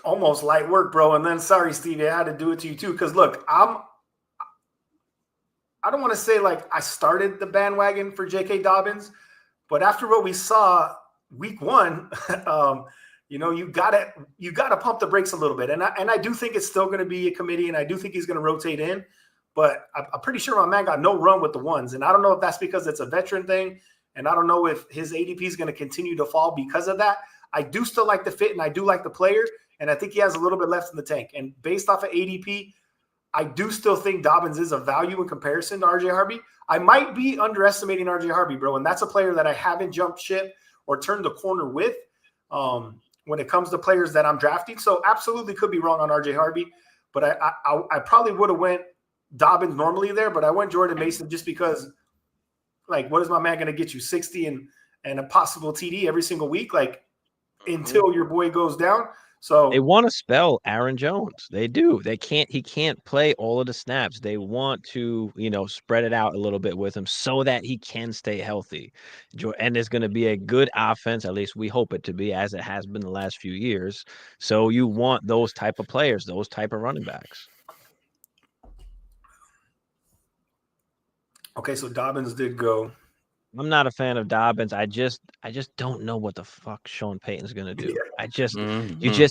Speaker 2: Almost light work, bro. And then, sorry, Stevie, I had to do it to you too. Because look, I don't want to say like I started the bandwagon for J.K. Dobbins, but after what we saw week 1, you gotta pump the brakes a little bit. And I do think it's still going to be a committee, and I do think he's going to rotate in. But I'm pretty sure my man got no run with the ones, and I don't know if that's because it's a veteran thing, and I don't know if his ADP is going to continue to fall because of that. I do still like the fit, and I do like the player, and I think he has a little bit left in the tank. And based off of ADP, I do still think Dobbins is a value in comparison to RJ Harvey. I might be underestimating RJ Harvey, bro, and that's a player that I haven't jumped ship or turned the corner with when it comes to players that I'm drafting. So absolutely could be wrong on RJ Harvey, but I probably would have went Dobbins normally there, but I went Jordan Mason just because, like, what is my man going to get you, 60 and a possible TD every single week, like, until your boy goes down.
Speaker 1: They
Speaker 2: So
Speaker 1: want to spell Aaron Jones. They do. He can't play all of the snaps. They want to, spread it out a little bit with him so that he can stay healthy. And there's going to be a good offense, at least we hope it to be, as it has been the last few years. So you want those type of players, those type of running backs.
Speaker 2: okay, so Dobbins did go.
Speaker 1: I'm not a fan of Dobbins. I just don't know what the fuck Sean Payton's gonna do. You just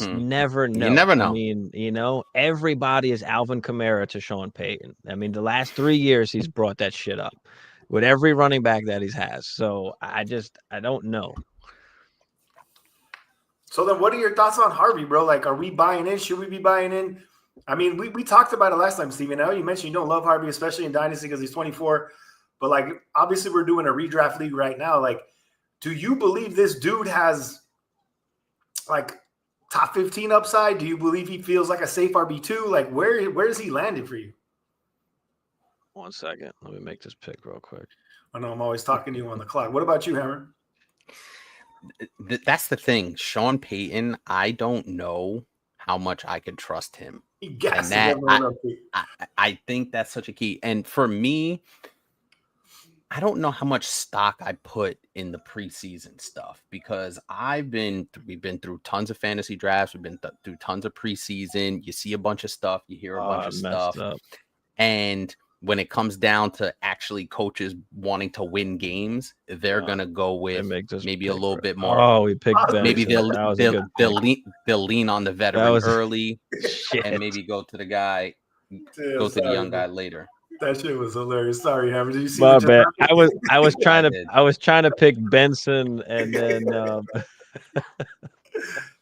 Speaker 1: never know.
Speaker 3: You never know.
Speaker 1: I mean, everybody is Alvin Kamara to Sean Payton. I mean, the last 3 years he's brought that shit up with every running back that he has. So I don't know.
Speaker 2: So then what are your thoughts on Harvey, bro? Like, are we buying in? Should we be buying in? I mean, we talked about it last time, Steven. I know you mentioned you don't love Harvey, especially in Dynasty because he's 24. But, like, obviously we're doing a redraft league right now. Like, do you believe this dude has, like, top 15 upside? Do you believe he feels like a safe RB2? Like, where is he landed for you?
Speaker 1: 1 second. Let me make this pick real quick.
Speaker 2: I know I'm always talking to you on the clock. What about you, Hammer?
Speaker 3: That's the thing. Sean Payton, I don't know how much I can trust him.
Speaker 2: And
Speaker 3: I think that's such a key. And for me, I don't know how much stock I put in the preseason stuff because we've been through tons of fantasy drafts. We've been through tons of preseason. You see a bunch of stuff, you hear a bunch of stuff. And when it comes down to actually coaches wanting to win games, they're gonna go with maybe a little bit more.
Speaker 1: Oh, we picked Benson.
Speaker 3: Maybe they'll lean on the veteran early and maybe go to the guy, the young guy later.
Speaker 2: That shit was hilarious. Sorry, Hammer. Did you see?
Speaker 1: My bad. I was trying to pick Benson, and then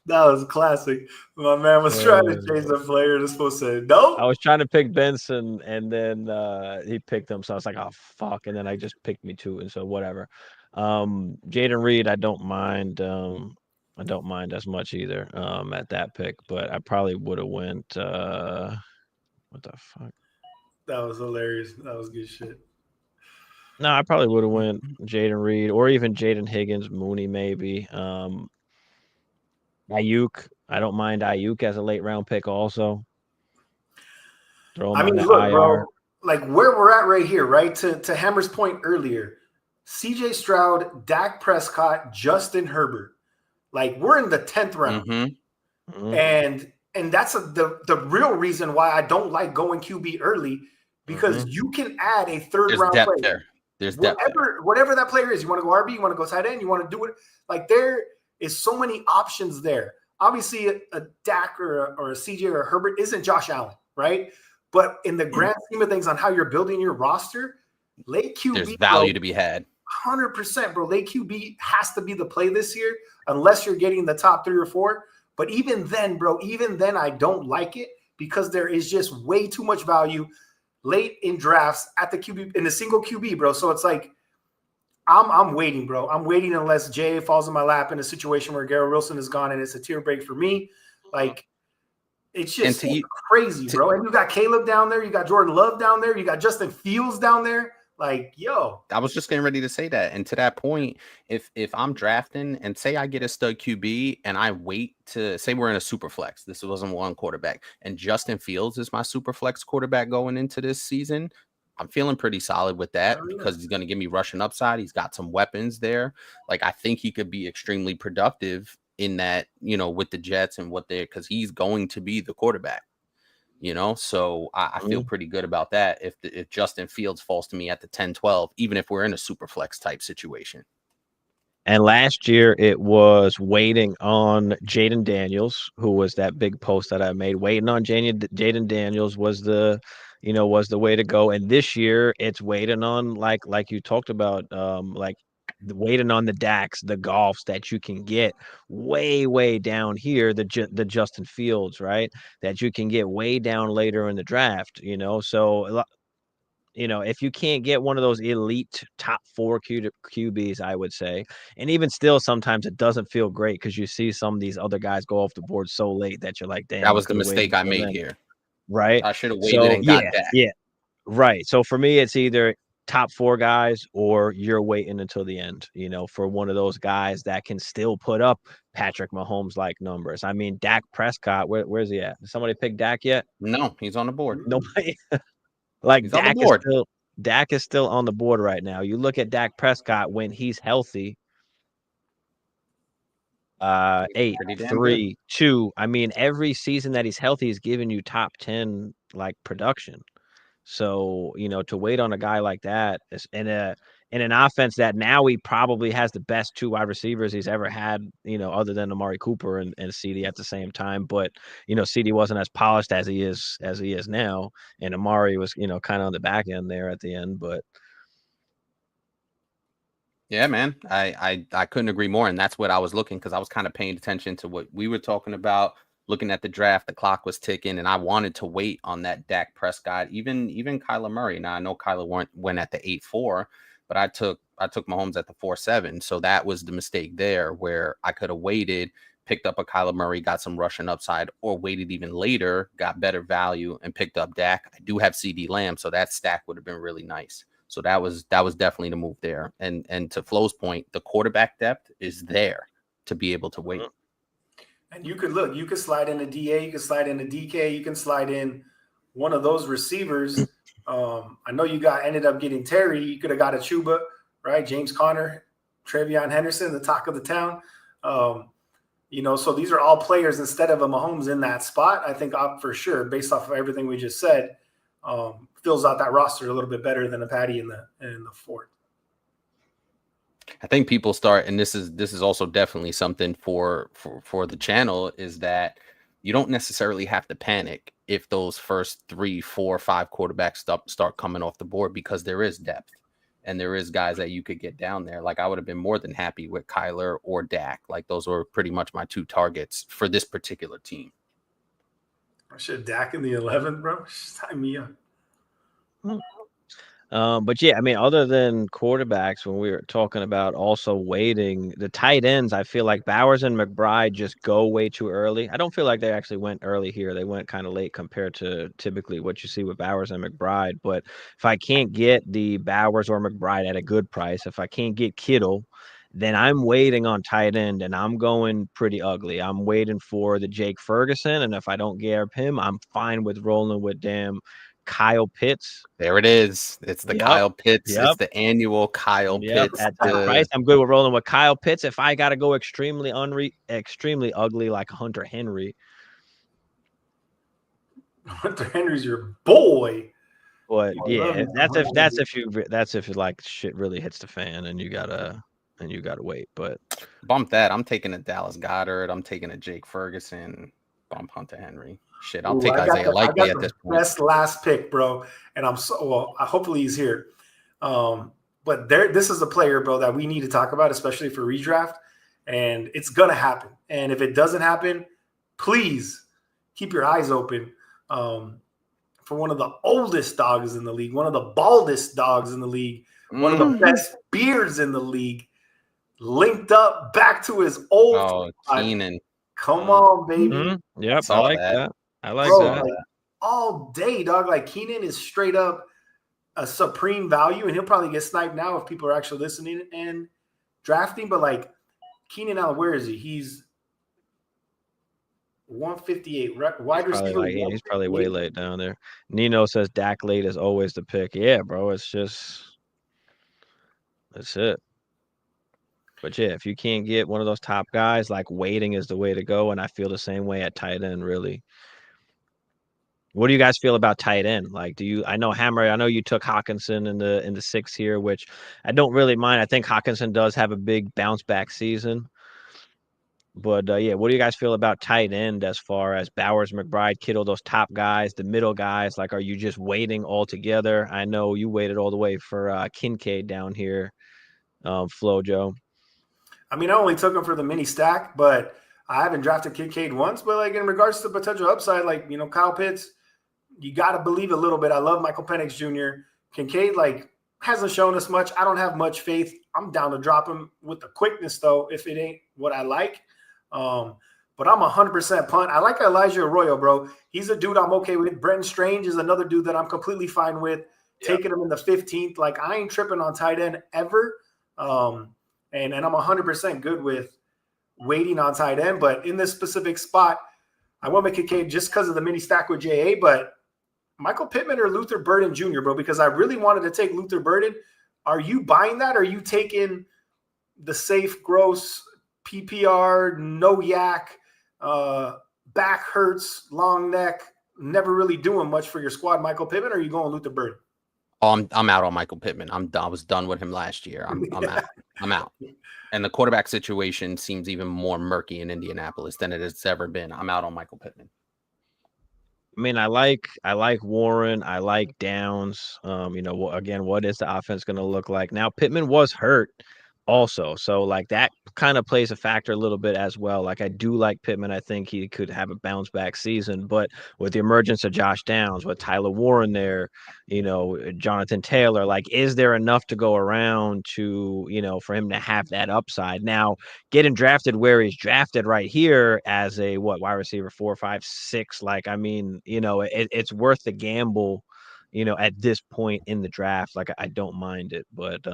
Speaker 2: that was classic. My man was trying to change the player. They're supposed to say no.
Speaker 1: I was trying to pick Benson, and then he picked him. So I was like, oh fuck! And then I just picked me too, and so whatever. Jaden Reed, I don't mind. I don't mind as much either. At that pick, but I probably would have went. What the fuck?
Speaker 2: That was hilarious. That was good shit.
Speaker 1: No, I probably would have went Jaden Reed or even Jaden Higgins, Mooney maybe. Ayuk, I don't mind Ayuk as a late round pick also. Throw him on the IR.
Speaker 2: Bro, like where we're at right here, right? To Hammer's point earlier, CJ Stroud, Dak Prescott, Justin Herbert. Like we're in the 10th round. Mm-hmm. And that's the real reason why I don't like going QB early because you can add a third round player.
Speaker 3: There. There's depth
Speaker 2: whatever that player is. You want to go RB, you want to go tight end, you want to do it. Like there is so many options there. Obviously, a Dak or a CJ or a Herbert isn't Josh Allen, right? But in the grand scheme of things on how you're building your roster, late QB.
Speaker 3: There's value to be had.
Speaker 2: 100%, bro. Late QB has to be the play this year unless you're getting the top 3 or 4. But even then, bro, I don't like it because there is just way too much value late in drafts at the QB in a single QB, bro. So it's like I'm waiting, bro. I'm waiting unless Jay falls in my lap in a situation where Garrett Wilson is gone and it's a tear break for me. Like it's just crazy, bro. And you got Caleb down there, you got Jordan Love down there, you got Justin Fields down there. Like, yo,
Speaker 3: I was just getting ready to say that. And to that point, if I'm drafting and say I get a stud QB and I wait to say we're in a super flex, this wasn't one quarterback, and Justin Fields is my super flex quarterback going into this season, I'm feeling pretty solid with that because he's going to give me rushing upside. He's got some weapons there. Like, I think he could be extremely productive in that, with the Jets and because he's going to be the quarterback. So I feel pretty good about that if Justin Fields falls to me at the 10-12, even if we're in a super flex type situation.
Speaker 1: And last year it was waiting on Jaden Daniels, who was that big post that I made. Waiting on Jaden Daniels was the way to go. And this year it's waiting on like you talked about, waiting on the Daks, the Goffs that you can get way down here, the Justin Fields, right? That you can get way down later in the draft, So, if you can't get one of those elite top 4 QBs, I would say, and even still, sometimes it doesn't feel great because you see some of these other guys go off the board so late that you're like, damn.
Speaker 3: That was the mistake I made here.
Speaker 1: Right?
Speaker 3: I should have waited and got that.
Speaker 1: Yeah. Right. So for me, it's either top 4 guys, or you're waiting until the end, for one of those guys that can still put up Patrick Mahomes like numbers. I mean, Dak Prescott, where's he at? Did somebody pick Dak yet?
Speaker 3: No, he's on the board.
Speaker 1: Nobody. Like
Speaker 3: He's on the board.
Speaker 1: Dak is still on the board right now. You look at Dak Prescott when he's healthy. 8,
Speaker 3: Pretty damn
Speaker 1: 3, 2. I mean, every season that he's healthy, he's giving you top 10 like production. So, to wait on a guy like that in an offense that now he probably has the best 2 wide receivers he's ever had, other than Amari Cooper and CD at the same time. But, CD wasn't as polished as he is now. And Amari was, kind of on the back end there at the end. But
Speaker 3: yeah, man, I couldn't agree more. And that's what I was looking, because I was kind of paying attention to what we were talking about, looking at the draft. The clock was ticking, and I wanted to wait on that Dak Prescott, even Kyler Murray. Now I know Kyler went at the 8-4, but I took Mahomes at the 4-7. So that was the mistake there, where I could have waited, picked up a Kyler Murray, got some rushing upside, or waited even later, got better value, and picked up Dak. I do have CD Lamb, so that stack would have been really nice. So that was definitely the move there. And to Flo's point, the quarterback depth is there to be able to wait.
Speaker 2: And you could slide in a DA, you could slide in a DK, you can slide in one of those receivers. I know you ended up getting Terry. You could have got a Chuba, right? James Conner, Travion Henderson, the talk of the town. So these are all players instead of a Mahomes in that spot. I think for sure, based off of everything we just said, fills out that roster a little bit better than a Patty in the 4th.
Speaker 3: I think people start, and this is also definitely something for the channel, is that you don't necessarily have to panic if those first 3, 4, 5 quarterbacks start coming off the board, because there is depth and there is guys that you could get down there. Like, I would have been more than happy with Kyler or Dak. Like, those were pretty much my 2 targets for this particular team.
Speaker 2: I should Dak in the 11th, bro. Sign me up.
Speaker 1: But yeah, I mean, other than quarterbacks, when we were talking about also waiting, the tight ends, I feel like Bowers and McBride just go way too early. I don't feel like they actually went early here. They went kind of late compared to typically what you see with Bowers and McBride. But if I can't get the Bowers or McBride at a good price, if I can't get Kittle, then I'm waiting on tight end, and I'm going pretty ugly. I'm waiting for the Jake Ferguson, and if I don't get him, I'm fine with rolling with Kyle Pitts.
Speaker 3: There it is. It's the Kyle Pitts. It's the annual Kyle Pitts.
Speaker 1: At that price, I'm good with rolling with Kyle Pitts. If I got to go extremely ugly like Hunter Henry.
Speaker 2: Hunter Henry's your boy.
Speaker 1: But yeah, that's if like shit really hits the fan and you gotta wait. But
Speaker 3: bump that. I'm taking a Dallas Goedert. I'm taking a Jake Ferguson. Bump Hunter Henry. Shit, I'll take Isaiah Likely at this point.
Speaker 2: Best last pick, bro. And hopefully he's here. But this is a player, bro, that we need to talk about, especially for redraft. And it's gonna happen. And if it doesn't happen, please keep your eyes open for one of the oldest dogs in the league, one of the baldest dogs in the league, one of the best beards in the league, linked up back to his old.
Speaker 3: Keenan.
Speaker 2: Come on, baby.
Speaker 1: Mm-hmm. Yep, I like that. I like that.
Speaker 2: Like, all day, dog. Like, Keenan is straight up a supreme value, and he'll probably get sniped now if people are actually listening and drafting. But like, Keenan Allen, where is he? He's 158 wide receiver.
Speaker 1: He's probably way late down there. Nino says Dak late is always the pick. Yeah, bro. That's it. But yeah, if you can't get one of those top guys, like, waiting is the way to go. And I feel the same way at tight end, really. What do you guys feel about tight end? Like, I know you took Hawkinson in the 6th here, which I don't really mind. I think Hawkinson does have a big bounce back season. But yeah, what do you guys feel about tight end as far as Bowers, McBride, Kittle, those top guys, the middle guys? Like, are you just waiting altogether? I know you waited all the way for Kincaid down here, Flo Joe.
Speaker 2: I mean, I only took him for the mini stack, but I haven't drafted Kincaid once. But like, in regards to potential upside, like, Kyle Pitts, you got to believe a little bit. I love Michael Penix Jr. Kincaid, like, hasn't shown us much. I don't have much faith. I'm down to drop him with the quickness, though, if it ain't what I like. But I'm 100% punt. I like Elijah Arroyo, bro. He's a dude I'm okay with. Brenton Strange is another dude that I'm completely fine with. taking him in the 15th. Like, I ain't tripping on tight end ever. And I'm 100% good with waiting on tight end. But in this specific spot, I went with Kincaid just because of the mini stack with JA. But Michael Pittman or Luther Burden Jr., bro, because I really wanted to take Luther Burden. Are you buying that? Or are you taking the safe, gross, PPR, no yak, back hurts, long neck, never really doing much for your squad, Michael Pittman, or are you going Luther Burden?
Speaker 3: Oh, I'm out on Michael Pittman. I was done with him last year. I'm out. I'm out. And the quarterback situation seems even more murky in Indianapolis than it has ever been. I'm out on Michael Pittman.
Speaker 1: I mean, I like Warren. I like Downs. Again, what is the offense going to look like? Now, Pittman was hurt also, so like that kind of plays a factor a little bit as well. Like, I do like Pittman. I think he could have a bounce back season, but with the emergence of Josh Downs, with Tyler Warren there, Jonathan Taylor, like, is there enough to go around to, for him to have that upside? Now, getting drafted where he's drafted right here as a wide receiver 4, 5, 6, like, I mean, it's worth the gamble, at this point in the draft. Like, I don't mind it, but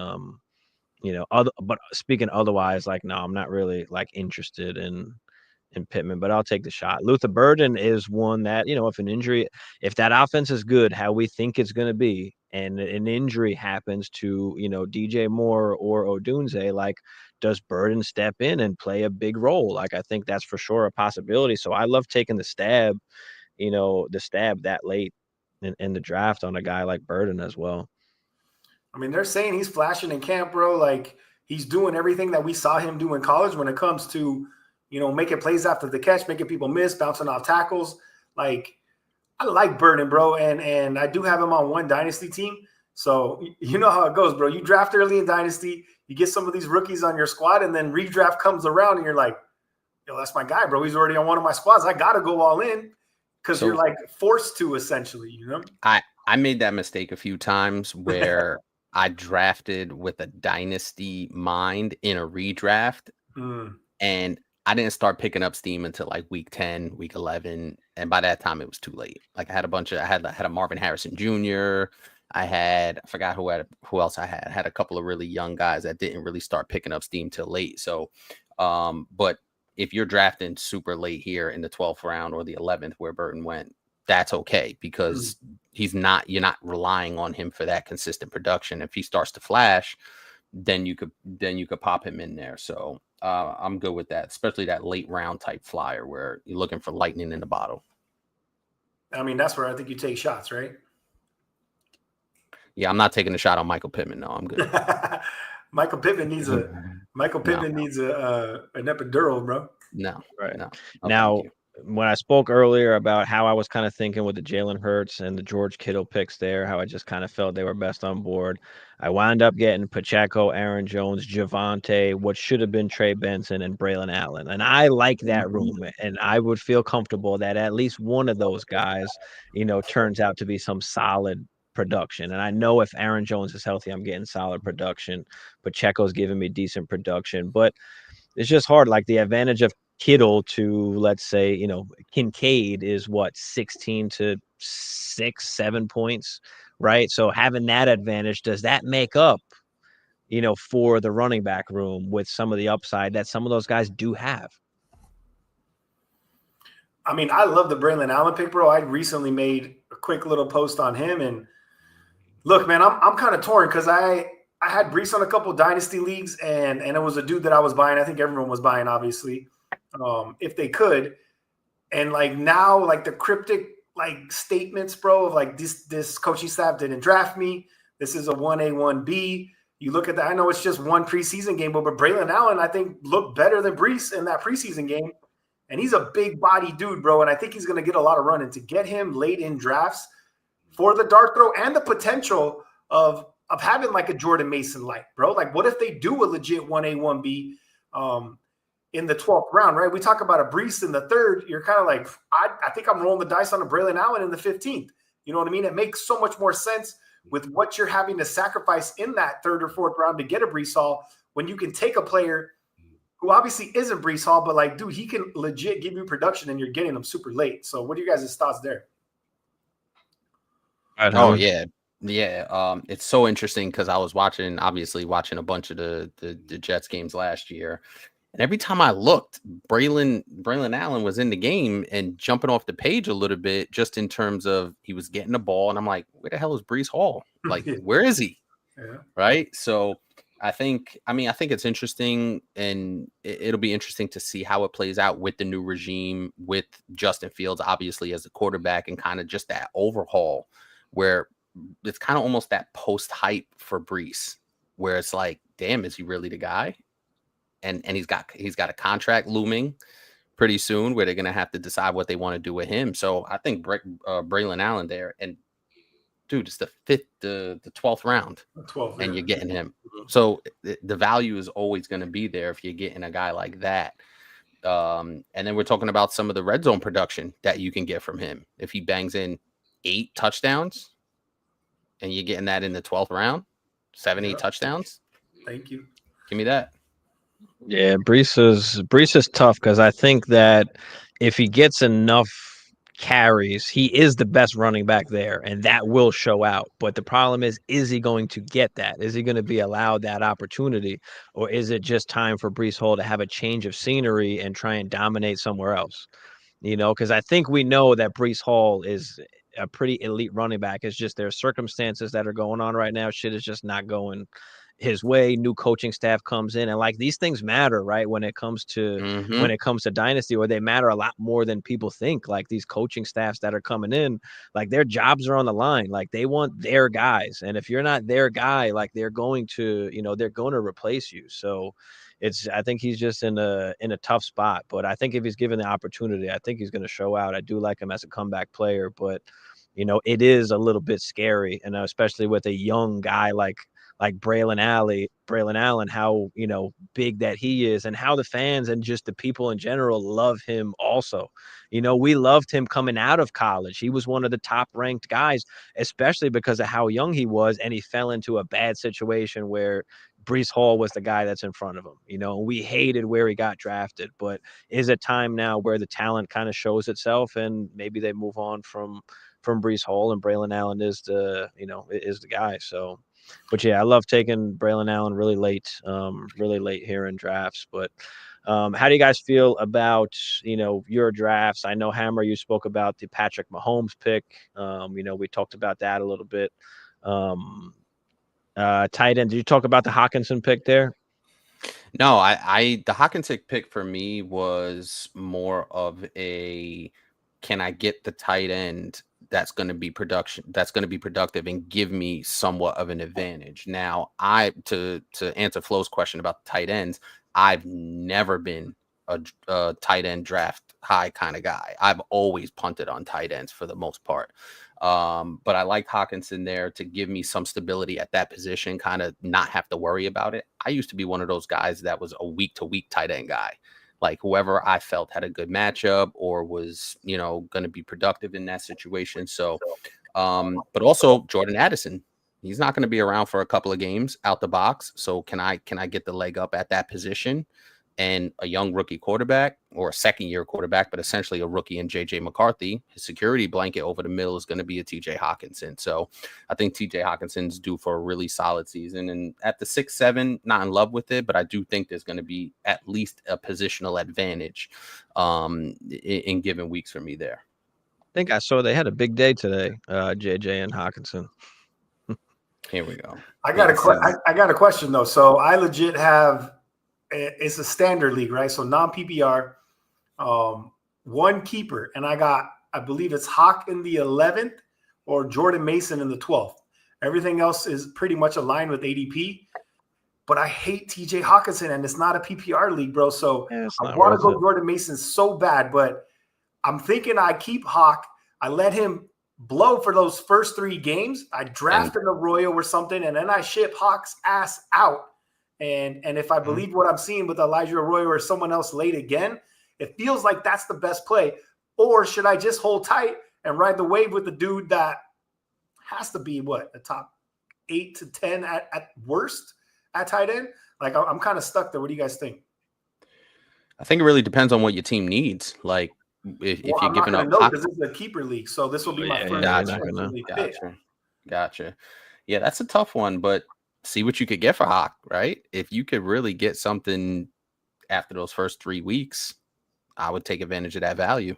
Speaker 1: but speaking otherwise, like, no, I'm not really like interested in Pittman, but I'll take the shot. Luther Burden is one that, if that offense is good, how we think it's going to be, and an injury happens to, DJ Moore or Odunze, like, does Burden step in and play a big role? Like, I think that's for sure a possibility. So I love taking the stab that late in the draft on a guy like Burden as well.
Speaker 2: I mean, they're saying he's flashing in camp, bro. Like, he's doing everything that we saw him do in college when it comes to, making plays after the catch, making people miss, bouncing off tackles. Like, I like Burden, bro. And I do have him on one Dynasty team. So you know how it goes, bro. You draft early in Dynasty, you get some of these rookies on your squad, and then redraft comes around and you're like, yo, that's my guy, bro. He's already on one of my squads. I got to go all in because you're like forced to, essentially,
Speaker 3: I made that mistake a few times where I drafted with a dynasty mind in a redraft, and I didn't start picking up steam until like week 10, week 11, and by that time it was too late. Like, I had a Marvin Harrison Jr. I forgot who else I had. I had a couple of really young guys that didn't really start picking up steam till late. So, but if you're drafting super late here in the 12th round or the 11th where Burton went, that's okay, because you're not relying on him for that consistent production. If he starts to flash, then you could pop him in there. So I'm good with that, especially that late round type flyer where you're looking for lightning in the bottle.
Speaker 2: I mean, that's where I think you take shots, right?
Speaker 3: Yeah, I'm not taking a shot on Michael Pittman. No, I'm good.
Speaker 2: Michael Pittman needs an epidural, bro.
Speaker 3: No,
Speaker 1: right.
Speaker 3: No.
Speaker 1: Now, when I spoke earlier about how I was kind of thinking with the Jalen Hurts and the George Kittle picks there, how I just kind of felt they were best on board, I wound up getting Pacheco, Aaron Jones, Javonte, what should have been Trey Benson, and Braylon Allen. And I like that room, and I would feel comfortable that at least one of those guys, turns out to be some solid production. And I know if Aaron Jones is healthy, I'm getting solid production. Pacheco's giving me decent production, but it's just hard. Like, the advantage of Kittle to, let's say, Kincaid is 16 to 6-7 points, right? So having that advantage, does that make up, for the running back room with some of the upside that some of those guys do have?
Speaker 2: I mean, I love the Braylon Allen pick, bro. I recently made a quick little post on him, and look, man, I'm kind of torn because I had Brees on a couple of dynasty leagues, and it was a dude that I was buying. I think everyone was buying, obviously, if they could. And like now, like the cryptic like statements, bro, of like this coaching staff didn't draft me. This is a 1A, 1B. You look at that. I know it's just one preseason game, but Braylon Allen, I think, looked better than Brees in that preseason game. And he's a big body dude, bro. And I think he's going to get a lot of run. And to get him late in drafts for the dart throw and the potential of having like a Jordan Mason light, bro. Like, what if they do a legit 1A, 1B in the 12th round, right? We talk about a Brees in the 3rd. You're kind of like, I think I'm rolling the dice on a Braylon Allen in the 15th. You know what I mean? It makes so much more sense with what you're having to sacrifice in that 3rd or 4th round to get a Brees Hall when you can take a player who obviously isn't Brees Hall, but like, dude, he can legit give you production and you're getting him super late. So what are you guys' thoughts there?
Speaker 3: Oh, yeah. Yeah, it's so interesting because I was obviously watching a bunch of the Jets games last year, and every time I looked, Braylon Allen was in the game and jumping off the page a little bit, just in terms of he was getting the ball, and I'm like, where the hell is Brees Hall? Like,
Speaker 2: Yeah.
Speaker 3: where is he?
Speaker 2: Yeah.
Speaker 3: Right? So I think it's interesting, and it'll be interesting to see how it plays out with the new regime, with Justin Fields obviously as a quarterback, and kind of just that overhaul where it's kind of almost that post hype for Brees, where it's like, damn, is he really the guy? And he's got a contract looming pretty soon where they're gonna have to decide what they want to do with him. So I think Braylon Allen there, and dude, it's the 12th round,
Speaker 2: 12.
Speaker 3: and
Speaker 2: Yeah.
Speaker 3: you're getting him. So the value is always going to be there if you're getting a guy like that. And then we're talking about some of the red zone production that you can get from him. If he bangs in 8 touchdowns and you're getting that in the 12th round, 7-8 touchdowns.
Speaker 2: Thank you.
Speaker 3: Give me that.
Speaker 1: Yeah, Brees is tough because I think that if he gets enough carries, he is the best running back there, and that will show out. But the problem is he going to get that? Is he going to be allowed that opportunity, or is it just time for Brees Hall to have a change of scenery and try and dominate somewhere else? Because I think we know that Brees Hall is a pretty elite running back. It's just there are circumstances that are going on right now. Shit is just not going his way. New coaching staff comes in, and like these things matter, right? When it comes to Dynasty, or they matter a lot more than people think. Like these coaching staffs that are coming in, like their jobs are on the line. Like they want their guys, and if you're not their guy, like they're going to replace you. So I think he's just in a tough spot. But I think if he's given the opportunity, I think he's going to show out. I do like him as a comeback player, but it is a little bit scary, and especially with a young guy like Braylon Allen, how big that he is, and how the fans and just the people in general love him also. We loved him coming out of college. He was one of the top ranked guys, especially because of how young he was, and he fell into a bad situation where Brees Hall was the guy that's in front of him. We hated where he got drafted, but is it time now where the talent kind of shows itself, and maybe they move on from Brees Hall, and Braylon Allen is the guy. So, but yeah, I love taking Braylon Allen really late here in drafts. But how do you guys feel about your drafts? I know, Hammer, you spoke about the Patrick Mahomes pick. We talked about that a little bit. Tight end, did you talk about the Hawkinson pick there?
Speaker 3: No, the Hawkinson pick for me was more of a, can I get the tight end that's going to be productive and give me somewhat of an advantage. Now, to answer Flo's question about the tight ends, I've never been a tight end draft high kind of guy. I've always punted on tight ends for the most part. But I like Hawkinson there to give me some stability at that position, kind of not have to worry about it. I used to be one of those guys that was a week to week tight end guy. Like whoever I felt had a good matchup or was, going to be productive in that situation. So, but also Jordan Addison, he's not going to be around for a couple of games out the box. So can I get the leg up at that position? And a young rookie quarterback, or a second-year quarterback, but essentially a rookie in J.J. McCarthy, his security blanket over the middle is going to be a T.J. Hawkinson. So I think T.J. Hawkinson's due for a really solid season. And at the 6-7, not in love with it, but I do think there's going to be at least a positional advantage in given weeks for me there.
Speaker 1: I think I saw they had a big day today, J.J. and Hawkinson.
Speaker 3: Here we go.
Speaker 2: I got a question, though. So I legit have – it's a standard league, right? So non-PPR, one keeper, and I believe it's Hawk in the 11th or Jordan Mason in the 12th. Everything else is pretty much aligned with ADP, but I hate TJ Hawkinson, and it's not a PPR league, bro. So I want to go Jordan Mason so bad, but I'm thinking I keep Hawk. I let him blow for those first 3 games. I draft an Arroyo or something, and then I ship Hawk's ass out. And if I believe what I'm seeing with Elijah Arroyo or someone else late again, it feels like that's the best play. Or should I just hold tight and ride the wave with the dude that has to be a top 8 to 10 at worst at tight end? Like I'm kind of stuck there. What do you guys think?
Speaker 3: I think it really depends on what your team needs. Like if you're giving up,
Speaker 2: because this is a keeper league, so this will be my first
Speaker 3: Gotcha. Gotcha. Yeah, that's a tough one, but see what you could get for Hawk, right? If you could really get something after those first 3 weeks, I would take advantage of that value.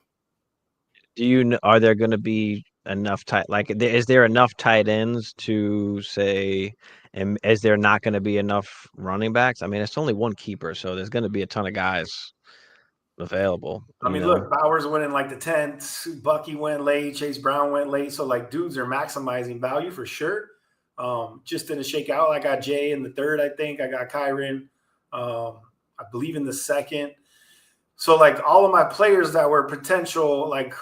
Speaker 1: Are there going to be enough is there enough tight ends to say, and is there not going to be enough running backs? I mean, it's only one keeper, so there's going to be a ton of guys available.
Speaker 2: I mean, look, Bowers went in like the 10th, Bucky went late, Chase Brown went late. So like dudes are maximizing value for sure. Just didn't shake out. I got Jay in the third, I think. I got Kyron, I believe in the second. So like all of my players that were potential, like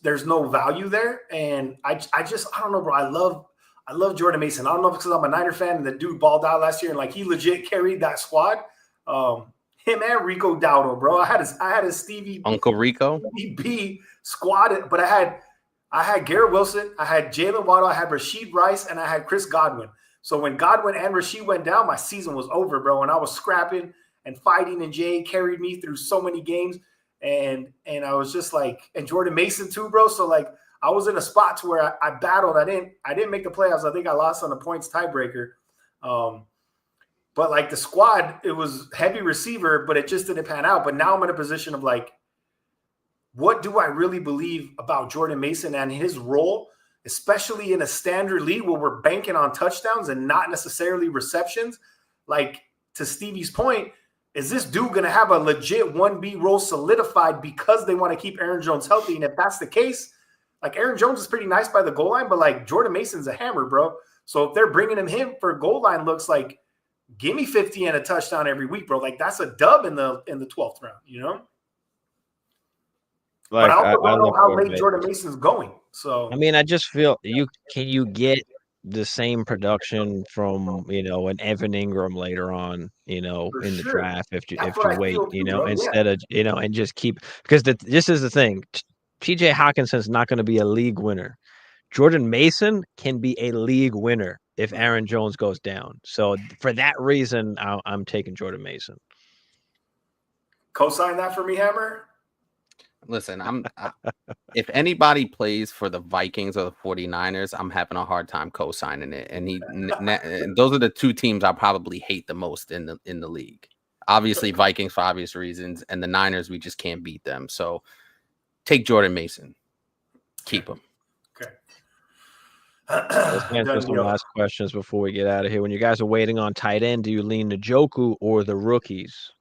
Speaker 2: there's no value there. And I don't know, bro. I love Jordan Mason. I don't know if it's because I'm a Niner fan and the dude balled out last year and like he legit carried that squad. Him and Rico Dowdle, bro. I had a Stevie
Speaker 3: Uncle Rico
Speaker 2: B squad, but I had Garrett Wilson, I had Jalen Waddle, I had Rashid Rice, and I had Chris Godwin. So when Godwin and Rashid went down, my season was over, bro. And I was scrapping and fighting, and Jay carried me through so many games. And I was just like, and Jordan Mason too, bro. So like I was in a spot to where I battled. I didn't make the playoffs. I think I lost on the points tiebreaker. But like the squad, it was heavy receiver, but it just didn't pan out. But now I'm in a position of like, what do I really believe about Jordan Mason and his role, especially in a standard league where we're banking on touchdowns and not necessarily receptions? Like to Stevie's point, is this dude going to have a legit 1B role solidified because they want to keep Aaron Jones healthy? And if that's the case, like Aaron Jones is pretty nice by the goal line, but like Jordan Mason's a hammer, bro. So if they're bringing him for goal line looks like, give me 50 and a touchdown every week, bro. Like that's a dub in the 12th round, you know? Like, but I don't know how late Jordan Mason's going. So
Speaker 1: I mean, I just feel you get the same production from an Evan Ingram later on, in the draft if you wait, instead of and just keep, because this is the thing. TJ Hawkinson's not going to be a league winner. Jordan Mason can be a league winner if Aaron Jones goes down. So for that reason, I'm taking Jordan Mason.
Speaker 2: Co-sign that for me, Hammer.
Speaker 3: Listen, if anybody plays for the Vikings or the 49ers, I'm having a hard time co-signing it. And those are the two teams I probably hate the most in the league. Obviously, Vikings for obvious reasons, and the Niners, we just can't beat them. So take Jordan Mason. Keep him.
Speaker 2: Okay.
Speaker 1: Let's answer some last questions before we get out of here. When you guys are waiting on tight end, do you lean Njoku or the rookies?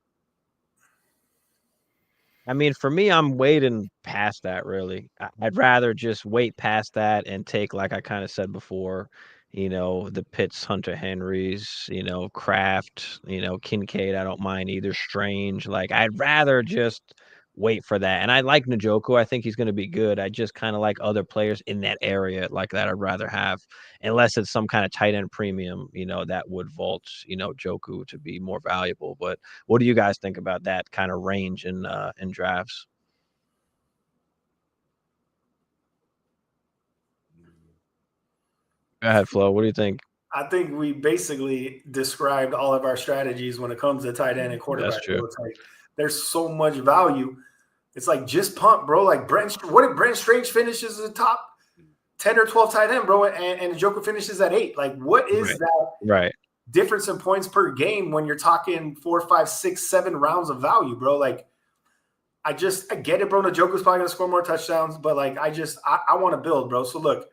Speaker 1: I mean, for me, I'm waiting past that, really. I'd rather just wait past that and take, like I kind of said before, the Pitts, Hunter Henrys, Kraft, Kincaid. I don't mind either. Strange. Like, I'd rather just wait for that. And I like Njoku. I think he's going to be good. I just kind of like other players in that area like that I'd rather have, unless it's some kind of tight end premium, that would vault, Njoku to be more valuable. But what do you guys think about that kind of range in drafts? Go ahead, Flo. What do you think?
Speaker 2: I think we basically described all of our strategies when it comes to tight end and quarterback.
Speaker 1: That's true.
Speaker 2: It's like, there's so much value. It's like just punt, bro. Like what if Brent Strange finishes as a top 10 or 12 tight end, bro, and Njoku finishes at 8? Like, what is that difference in points per game when you're talking 4, 5, 6, 7 rounds of value, bro? Like, I get it, bro. Njoku's probably gonna score more touchdowns, but like, I want to build, bro. So look,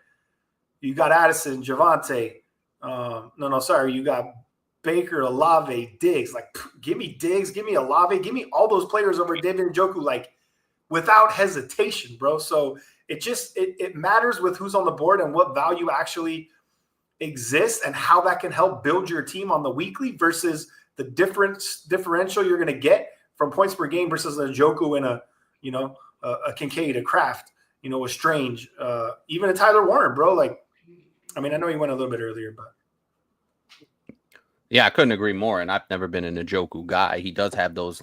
Speaker 2: you got Addison, Javonte. You got Baker, Olave, Diggs. Like, give me Diggs, give me Olave, give me all those players over David Njoku, like, without hesitation, bro. So it matters with who's on the board and what value actually exists and how that can help build your team on the weekly versus the differential you're going to get from points per game versus a Njoku and a Kincaid, a Kraft, a Strange, even a Tyler Warren, bro. Like, I mean, I know he went a little bit earlier, but.
Speaker 3: Yeah, I couldn't agree more. And I've never been a Njoku guy. He does have those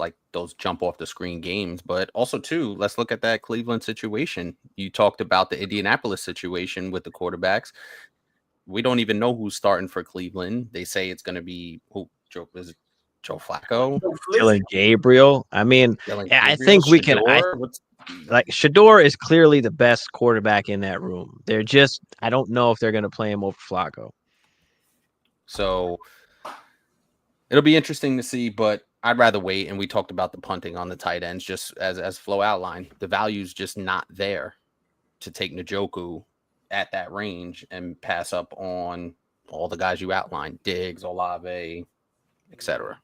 Speaker 3: jump off the screen games, but also too, let's look at that Cleveland situation. You talked about the Indianapolis situation with the quarterbacks. We don't even know who's starting for Cleveland. They say it's going to be Joe Flacco,
Speaker 1: Dylan Gabriel. I mean, I think we can. like Shador is clearly the best quarterback in that room. They're just I don't know if they're going to play him over Flacco.
Speaker 3: So it'll be interesting to see, but I'd rather wait. And we talked about the punting on the tight ends, just as Flo outlined. The value's just not there to take Njoku at that range and pass up on all the guys you outlined, Diggs, Olave, etc.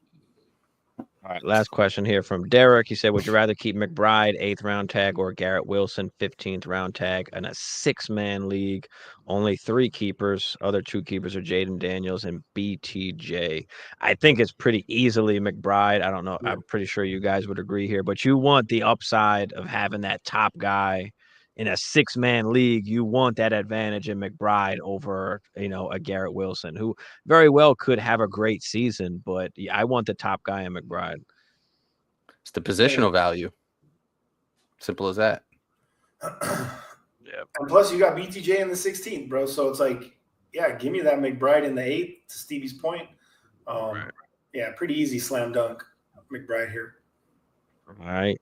Speaker 1: All right, last question here from Derek. He said, would you rather keep McBride 8th round tag or Garrett Wilson 15th round tag in a 6-man league? Only 3 keepers. Other 2 keepers are Jaden Daniels and BTJ. I think it's pretty easily McBride. I don't know. I'm pretty sure you guys would agree here, but you want the upside of having that top guy in a 6-man league. You want that advantage in McBride over, a Garrett Wilson, who very well could have a great season, but I want the top guy in McBride.
Speaker 3: It's the positional value. Simple as that.
Speaker 2: Yeah. And plus, you got BTJ in the 16th, bro. So it's like, yeah, give me that McBride in the 8th, to Stevie's point.
Speaker 1: Right.
Speaker 2: Yeah, pretty easy slam dunk McBride here.
Speaker 1: All right.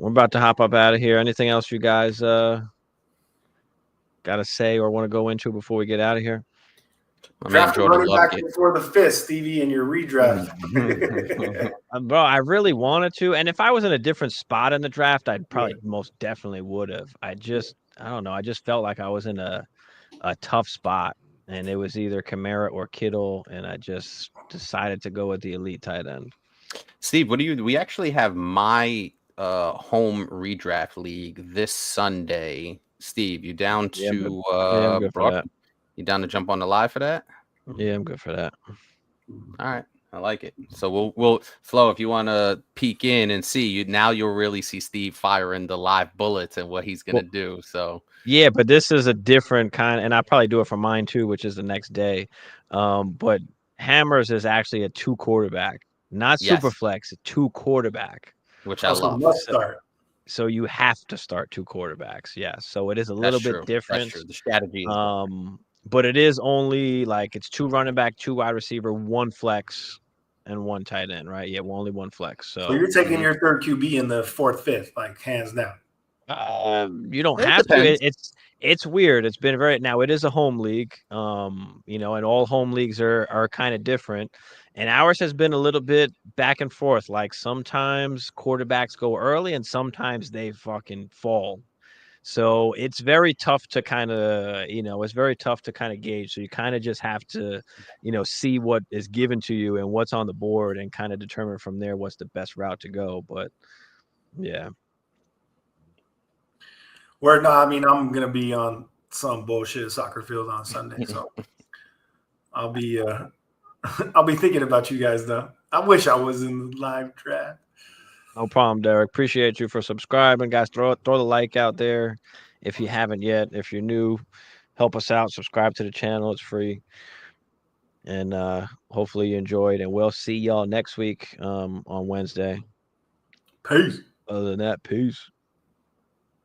Speaker 1: We're about to hop up out of here. Anything else you guys got to say or want to go into before we get out of here?
Speaker 2: Draft running back before the 5th, Stevie, in your redraft.
Speaker 1: Bro, I really wanted to. And if I was in a different spot in the draft, I'd probably most definitely would have. I don't know. I just felt like I was in a tough spot. And it was either Kamara or Kittle. And I just decided to go with the elite tight end.
Speaker 3: Steve, we actually have my home redraft league this Sunday. Steve, you down to
Speaker 1: I'm good for that.
Speaker 3: You down to jump on the live for that?
Speaker 1: Yeah, I'm good for that.
Speaker 3: All right, I like it. So we'll Flo, if you want to peek in and see, you'll really see Steve firing the live bullets and what he's gonna do. So
Speaker 1: yeah, but this is a different kind, and I probably do it for mine too, which is the next day. But Hammers is actually a 2 quarterback, not super flex, a 2 quarterback,
Speaker 3: which I love.
Speaker 2: Must start.
Speaker 1: So you have to start 2 quarterbacks. Yeah, so it is a little bit different.
Speaker 3: That's true. The strategy is
Speaker 1: but it is only like it's 2 running back, 2 wide receiver, 1 flex, and 1 tight end, right? Yeah, only 1 flex. So
Speaker 2: you're taking your 3rd QB in the 4th, 5th, like hands down.
Speaker 1: You don't have to. It's weird. It's been now it is a home league. And all home leagues are kind of different. And ours has been a little bit back and forth. Like sometimes quarterbacks go early and sometimes they fucking fall. So it's very tough to kind of, gauge. So you kind of just have to, see what is given to you and what's on the board and kind of determine from there what's the best route to go. But yeah.
Speaker 2: I'm going to be on some bullshit soccer field on Sunday. So I'll be thinking about you guys though. I wish I was in the live draft.
Speaker 1: No problem, Derek. Appreciate you for subscribing, guys. Throw the like out there if you haven't yet. If you're new, help us out. Subscribe to the channel. It's free. And hopefully you enjoyed. And we'll see y'all next week on Wednesday.
Speaker 2: Peace.
Speaker 1: Other than that, peace.